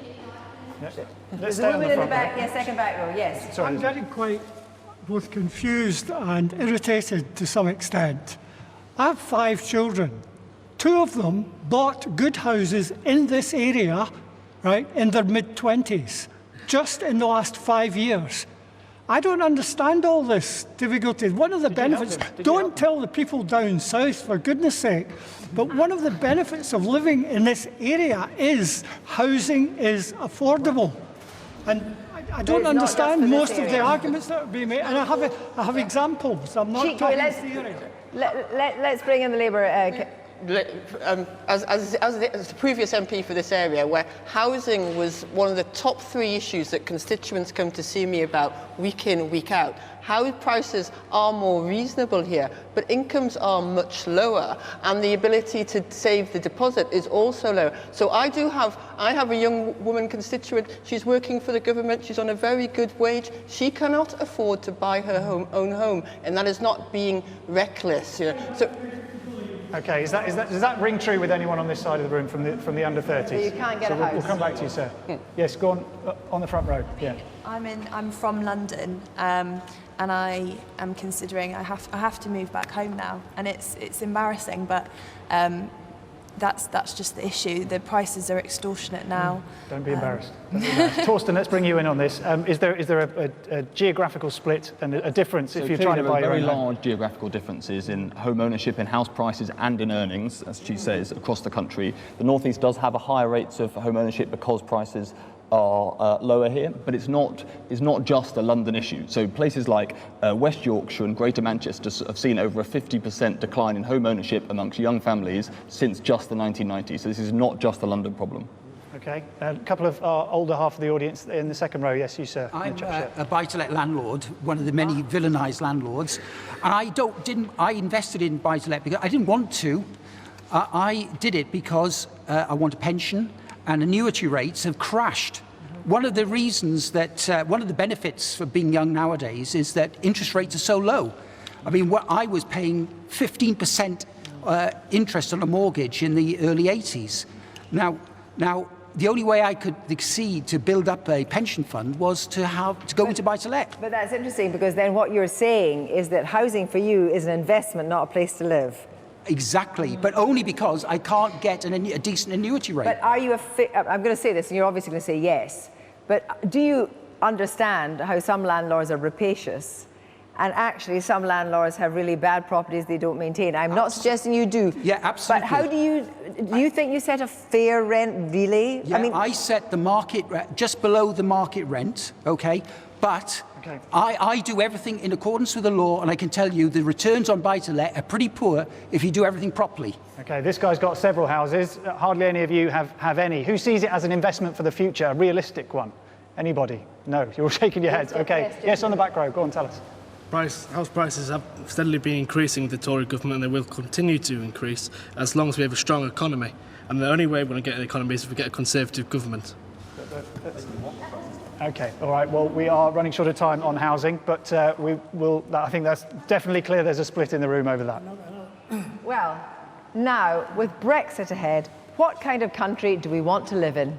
There's a woman in the back, second back row, yes. I'm getting quite both confused and irritated to some extent. I have 5 children. 2 of them bought good houses in this area, right, in their mid-20s, just in the last 5 years. I don't understand all this difficulty. One of the benefits, don't tell the people down south, for goodness sake, but one of the benefits of living in this area is housing is affordable. And I don't understand most of the arguments that are being made, and I have examples. I'm not talking theory. Let's bring in the Labour. As the previous MP for this area, where housing was one of the top 3 issues that constituents come to see me about week in, week out. House prices are more reasonable here, but incomes are much lower, and the ability to save the deposit is also low. So I have a young woman constituent. She's working for the government. She's on a very good wage. She cannot afford to buy her own home, and that is not being reckless. So. Okay, does that ring true with anyone on this side of the room from the under 30s? So you can't get a house. We'll come back to you, sir. Yes, go on the front row. Yeah. I'm from London, and I am considering I have to move back home now, and it's embarrassing, but that's just the issue. The prices are extortionate now. Don't be embarrassed. Torsten, let's bring you in on this. Is there a geographical split and a difference if you're trying to buy your own home? There are very large geographical differences in home ownership, in house prices and in earnings, as she says, across the country. The North East does have a higher rates of home ownership because prices are lower here, but it's not just a London issue. So places like West Yorkshire and Greater Manchester have seen over a 50% decline in home ownership amongst young families since just the 1990s. So this is not just a London problem. Okay, a couple of older half of the audience in the second row. Yes, you, sir. I'm a buy-to-let landlord, one of the many villainised landlords, and I invested in buy-to-let because I didn't want to. I did it because I want a pension, and annuity rates have crashed. One of the reasons that, one of the benefits for being young nowadays is that interest rates are so low. I mean, I was paying 15% interest on a mortgage in the early 80s. Now, the only way I could succeed to build up a pension fund was to go into buy-to-let. But that's interesting, because then what you're saying is that housing for you is an investment, not a place to live. Exactly, but only because I can't get a decent annuity rate. But are you I'm going to say this, and you're obviously going to say yes, but do you understand how some landlords are rapacious, and actually some landlords have really bad properties they don't maintain? I'm not suggesting you do. Yeah, absolutely. But how do you think you set a fair rent, really? Yeah, I set the market just below the market rent, okay? But Okay. I do everything in accordance with the law, and I can tell you the returns on buy-to-let are pretty poor if you do everything properly. Okay, this guy's got several houses. Hardly any of you have any. Who sees it as an investment for the future, a realistic one? Anybody? No, you're all shaking your heads. Okay, yes, on the back row. Go on, tell us. House prices have steadily been increasing with the Tory government, and they will continue to increase as long as we have a strong economy. And the only way we're going to get an economy is if we get a Conservative government. Okay, all right. Well, we are running short of time on housing, but we will. I think that's definitely clear. There's a split in the room over that. Well, now with Brexit ahead, what kind of country do we want to live in?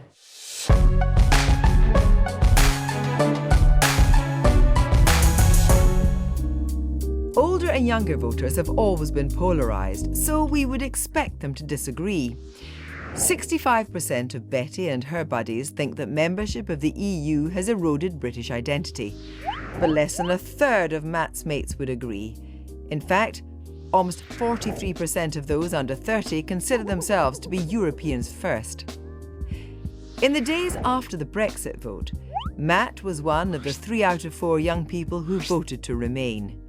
Older and younger voters have always been polarised, so we would expect them to disagree. 65% of Betty and her buddies think that membership of the EU has eroded British identity, but less than a third of Matt's mates would agree. In fact, almost 43% of those under 30 consider themselves to be Europeans first. In the days after the Brexit vote, Matt was one of the 3 out of 4 young people who voted to remain.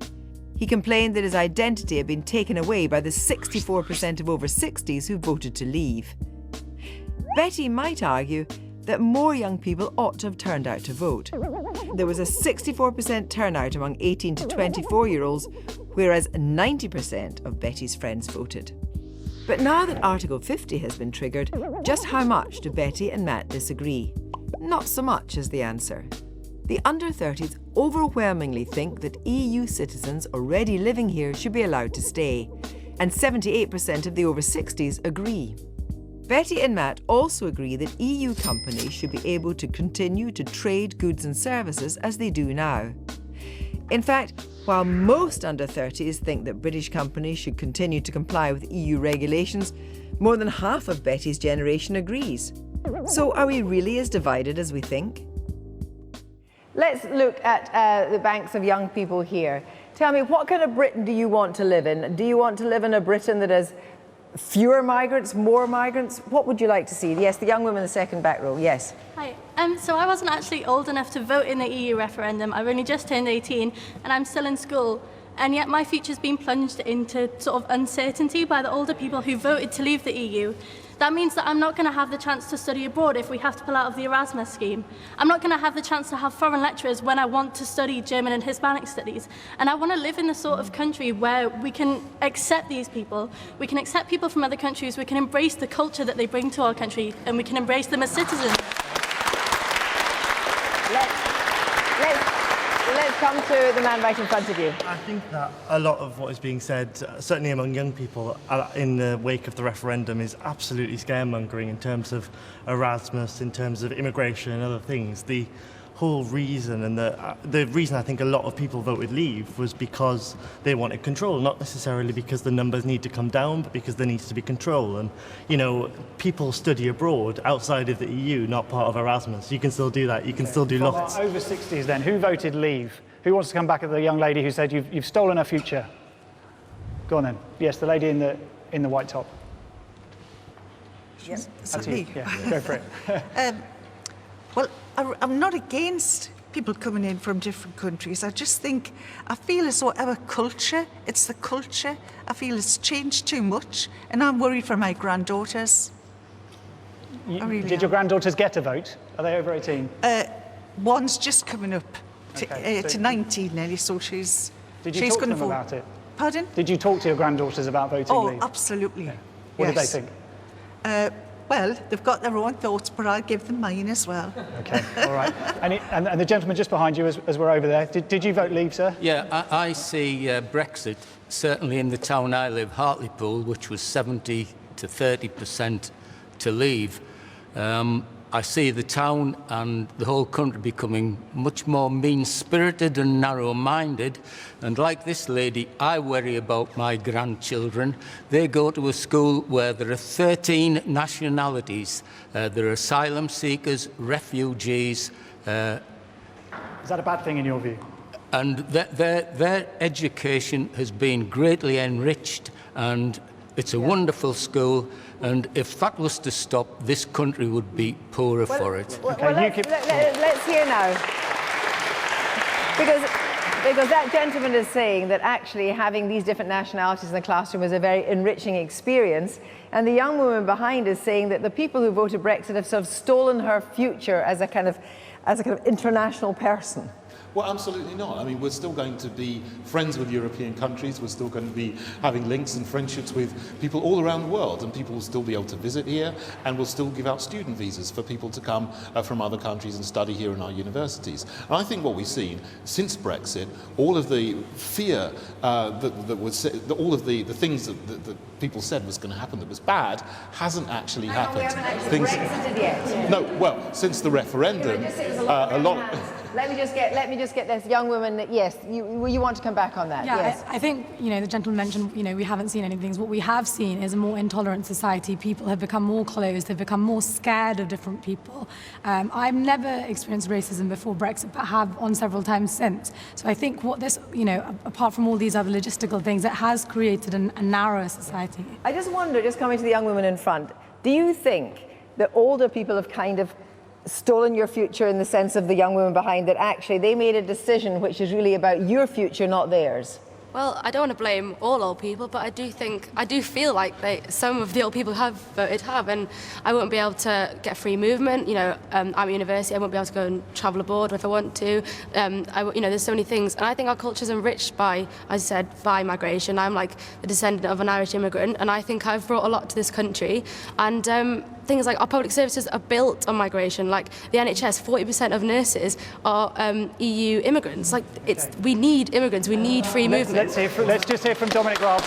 He complained that his identity had been taken away by the 64% of over 60s who voted to leave. Betty might argue that more young people ought to have turned out to vote. There was a 64% turnout among 18 to 24-year-olds, whereas 90% of Betty's friends voted. But now that Article 50 has been triggered, just how much do Betty and Matt disagree? Not so much is the answer. The under-30s overwhelmingly think that EU citizens already living here should be allowed to stay, and 78% of the over-60s agree. Betty and Matt also agree that EU companies should be able to continue to trade goods and services as they do now. In fact, while most under-30s think that British companies should continue to comply with EU regulations, more than half of Betty's generation agrees. So are we really as divided as we think? Let's look at the banks of young people here. Tell me, what kind of Britain do you want to live in? Do you want to live in a Britain that has fewer migrants, more migrants? What would you like to see? Yes, the young woman in the second back row, yes. Hi. So I wasn't actually old enough to vote in the EU referendum. I've only just turned 18 and I'm still in school. And yet my future's been plunged into sort of uncertainty by the older people who voted to leave the EU. That means that I'm not going to have the chance to study abroad if we have to pull out of the Erasmus scheme. I'm not going to have the chance to have foreign lecturers when I want to study German and Hispanic studies. And I want to live in the sort of country where we can accept these people. We can accept people from other countries. We can embrace the culture that they bring to our country, and we can embrace them as citizens. Let's come to the man right in front of you. I think that a lot of what is being said, certainly among young people, in the wake of the referendum is absolutely scaremongering in terms of Erasmus, in terms of immigration and other things. The whole reason, and the reason I think a lot of people voted leave was because they wanted control, not necessarily because the numbers need to come down, but because there needs to be control. And, you know, people study abroad outside of the EU, not part of Erasmus. You can still do that. You can still do lots. Over 60s then, who voted leave? Who wants to come back at the young lady who said you've stolen her future? Go on then. Yes, the lady in the white top. Yes, that's you. Yeah, go for it. Well, I'm not against people coming in from different countries. I feel as though our culture, it's the culture, I feel it's changed too much, and I'm worried for my granddaughters. Did your granddaughters get a vote? Are they over 18? One's just coming up to 19 nearly, so she's going to vote. Did you talk to them about it? Pardon? Did you talk to your granddaughters about voting leave? Oh, absolutely. Yeah. What did they think? Well, they've got their own thoughts, but I'll give them mine as well. Okay, all right. And the gentleman just behind you, as we're over there, did you vote leave, sir? Yeah, I see Brexit, certainly in the town I live, Hartlepool, which was 70 to 30% to leave. I see the town and the whole country becoming much more mean-spirited and narrow-minded. And like this lady, I worry about my grandchildren. They go to a school where there are 13 nationalities. There are asylum seekers, refugees. Is that a bad thing in your view? And their education has been greatly enriched, and it's a wonderful school. And if that was to stop, this country would be poorer for it. Let's hear now. Because that gentleman is saying that actually having these different nationalities in the classroom is a very enriching experience. And the young woman behind is saying that the people who voted Brexit have sort of stolen her future as a kind of international person. Well, absolutely not. I mean, we're still going to be friends with European countries. We're still going to be having links and friendships with people all around the world, and people will still be able to visit here, and we'll still give out student visas for people to come from other countries and study here in our universities. And I think what we've seen since Brexit, all of the fear that was all of the things that people said was going to happen that was bad hasn't actually happened. We haven't actually Brexited yet. No, well, since the referendum, a lot. Let me just get this young woman. Yes, you want to come back on that? Yeah, yes. I think the gentleman mentioned we haven't seen any things. What we have seen is a more intolerant society. People have become more closed. They've become more scared of different people. I've never experienced racism before Brexit, but have on several times since. So I think what this, apart from all these other logistical things, it has created a narrower society. I just wonder, just coming to the young woman in front, do you think that older people have kind of stolen your future in the sense of the young woman behind, that actually they made a decision which is really about your future, not theirs? Well, I don't want to blame all old people, but I do feel like some of the old people who have voted have, and I won't be able to get free movement. I'm at university, I won't be able to go and travel abroad if I want to. There's so many things, and I think our culture is enriched by, as I said, by migration. I'm like the descendant of an Irish immigrant, and I think I've brought a lot to this country. And things like our public services are built on migration. Like the NHS, 40% of nurses are EU immigrants. We need immigrants. We need free movement. Let's just hear from Dominic Raab.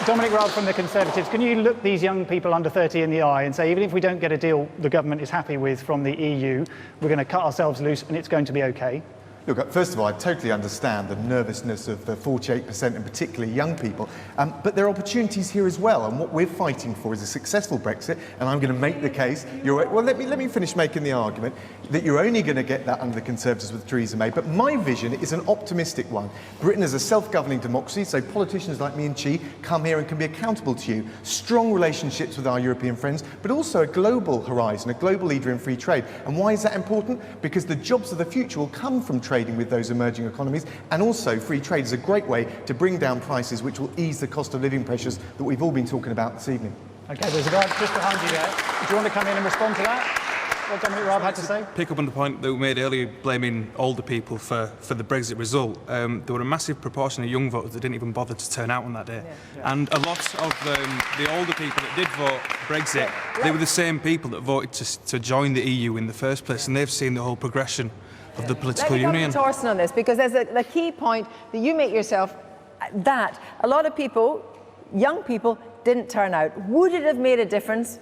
Dominic Raab from the Conservatives. Can you look these young people under 30 in the eye and say, even if we don't get a deal the government is happy with from the EU, we're going to cut ourselves loose and it's going to be okay? Look, first of all, I totally understand the nervousness of the 48% and particularly young people, but there are opportunities here as well, and what we're fighting for is a successful Brexit, and I'm going to make the case, let me finish making the argument, that you're only going to get that under the Conservatives with Theresa May, but my vision is an optimistic one. Britain is a self-governing democracy, so politicians like me and Chi come here and can be accountable to you, strong relationships with our European friends, but also a global horizon, a global leader in free trade. And why is that important? Because the jobs of the future will come from trading with those emerging economies, and also free trade is a great way to bring down prices, which will ease the cost of living pressures that we've all been talking about this evening. Okay, there's a guy just behind you there. Do you want to come in and respond to that? What Dominic Raab had to say? Pick up on the point that we made earlier, blaming older people for the Brexit result. There were a massive proportion of young voters that didn't even bother to turn out on that day. Yeah. And a lot of the older people that did vote Brexit, they were the same people that voted to join the EU in the first place, and they've seen the whole progression of the political union. Let me come to Torsten on this, because there's the key point that you make yourself, that a lot of people, young people, didn't turn out. Would it have made a difference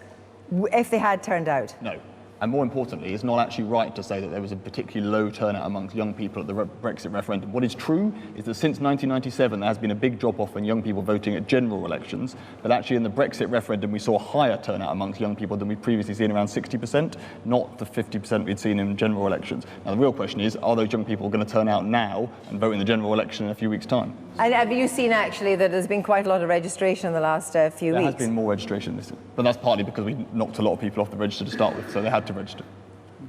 if they had turned out? No. And more importantly, it's not actually right to say that there was a particularly low turnout amongst young people at the Brexit referendum. What is true is that since 1997, there has been a big drop-off in young people voting at general elections, but actually in the Brexit referendum, we saw a higher turnout amongst young people than we've previously seen, around 60%, not the 50% we'd seen in general elections. Now, the real question is, are those young people going to turn out now and vote in the general election in a few weeks' time? And have you seen, actually, that there's been quite a lot of registration in the last few weeks? There has been more registration this year, but that's partly because we knocked a lot of people off the register to start with, so they had to register.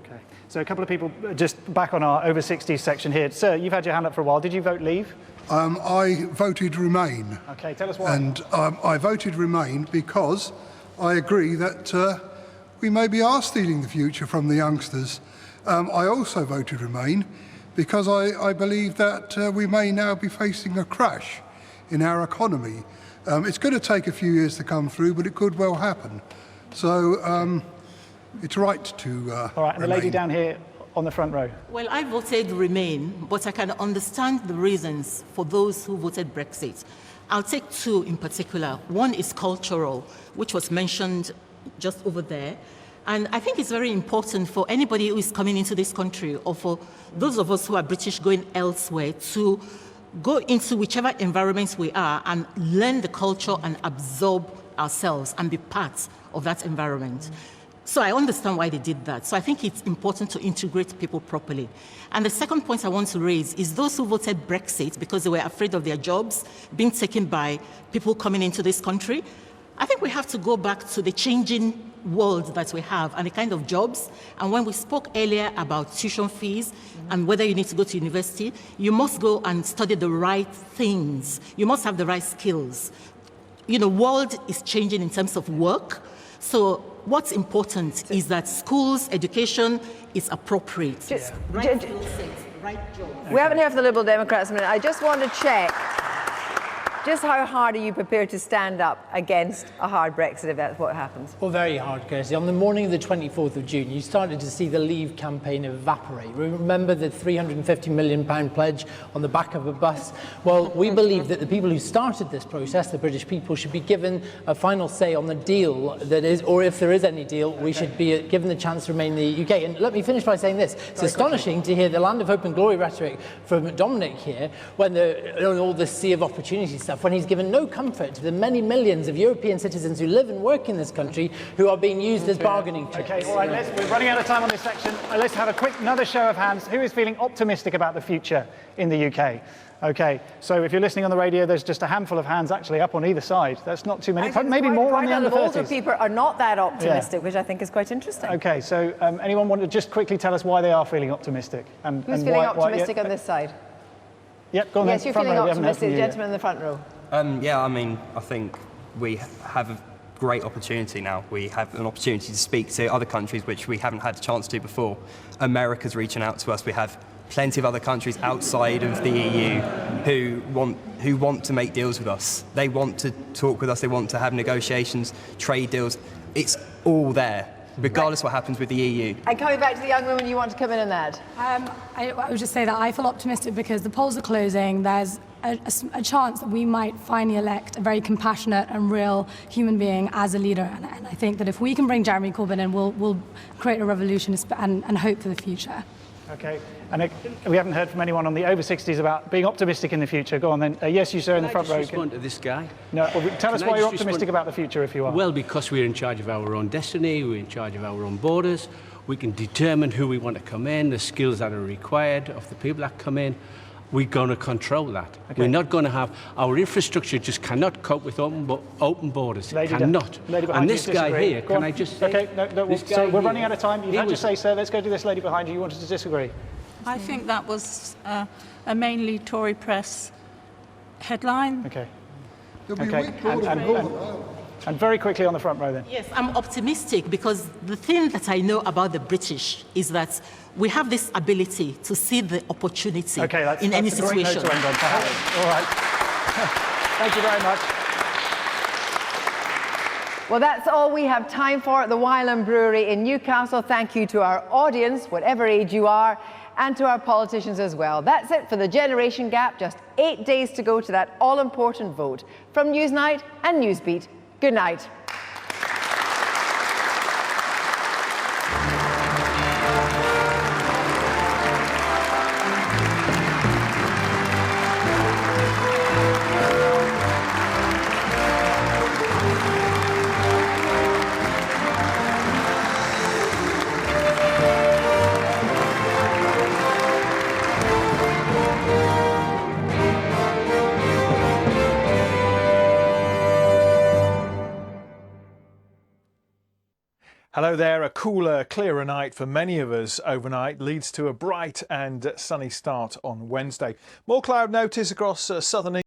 Okay. So a couple of people just back on our over 60s section here. Sir, you've had your hand up for a while. Did you vote Leave? I voted Remain. Okay, tell us why. And I voted Remain because I agree that we maybe are stealing the future from the youngsters. I also voted Remain because I believe that we may now be facing a crash in our economy. It's going to take a few years to come through, but it could well happen. So it's right to All right, and the lady down here on the front row. Well, I voted Remain, but I can understand the reasons for those who voted Brexit. I'll take two in particular. One is cultural, which was mentioned just over there. And I think it's very important for anybody who is coming into this country, or for those of us who are British going elsewhere, to go into whichever environments we are and learn the culture and absorb ourselves and be part of that environment. So I understand why they did that. So I think it's important to integrate people properly. And the second point I want to raise is those who voted Brexit because they were afraid of their jobs being taken by people coming into this country. I think we have to go back to the changing world that we have and the kind of jobs. And when we spoke earlier about tuition fees and whether you need to go to university, you must go and study the right things. You must have the right skills. You know, world is changing in terms of work. So what's important is that schools, education is appropriate. Right skill sets, right job. We haven't heard from the Liberal Democrats a minute. I just want to check. Just how hard are you prepared to stand up against a hard Brexit if that's what happens? Well, very hard, Kirsty. On the morning of the 24th of June, you started to see the Leave campaign evaporate. Remember the £350 million pledge on the back of a bus? Well, we believe that the people who started this process, the British people, should be given a final say on the deal that is, or if there is any deal, we should be given the chance to remain in the UK. And let me finish by saying this. It's astonishing to hear the land of hope and glory rhetoric from Dominic here when all this sea of opportunity stuff, when he's given no comfort to the many millions of European citizens who live and work in this country who are being used as bargaining chips. Okay, all right, we're running out of time on this section. Let's have another show of hands. Who is feeling optimistic about the future in the UK? Okay, so if you're listening on the radio, there's just a handful of hands actually up on either side. That's not too many, maybe more on the under 30s. Older people are not that optimistic, which I think is quite interesting. Okay, so anyone want to just quickly tell us why they are feeling optimistic? Who's feeling optimistic on this side? Yep, go on. Yes, you're feeling optimistic, gentleman in the front row. Yeah, I mean, I think we have a great opportunity now. We have an opportunity to speak to other countries which we haven't had a chance to before. America's reaching out to us. We have plenty of other countries outside of the EU who want to make deals with us. They want to talk with us. They want to have negotiations, trade deals. It's all there, regardless of what happens with the EU. And coming back to the young woman, you want to come in on that? I would just say that I feel optimistic because the polls are closing. There's a chance that we might finally elect a very compassionate and real human being as a leader. And I think that if we can bring Jeremy Corbyn in, we'll create a revolution and hope for the future. Okay, and we haven't heard from anyone on the over 60s about being optimistic in the future. Go on then. Yes, you sir in the front row. Can I just respond to this guy? No, well, tell us why you're optimistic about the future if you are. Well, because we're in charge of our own destiny, we're in charge of our own borders, we can determine who we want to come in, the skills that are required of the people that come in. We're going to control that. Okay. We're not going to have... Our infrastructure just cannot cope with open borders. It cannot. And this guy here, can I just say... Okay, so we're running out of time. You've had your say, sir. Let's go to this lady behind you. You wanted to disagree. I think that was a mainly Tory press headline. Okay. And very quickly on the front row then. Yes, I'm optimistic because the thing that I know about the British is that we have this ability to see the opportunity in any situation. All right. Thank you very much. Well, that's all we have time for at the Wylam Brewery in Newcastle. Thank you to our audience, whatever age you are, and to our politicians as well. That's it for the Generation Gap. Just 8 days to go to that all-important vote. From Newsnight and Newsbeat, good night. Hello there. A cooler, clearer night for many of us overnight leads to a bright and sunny start on Wednesday. More cloud notice across southern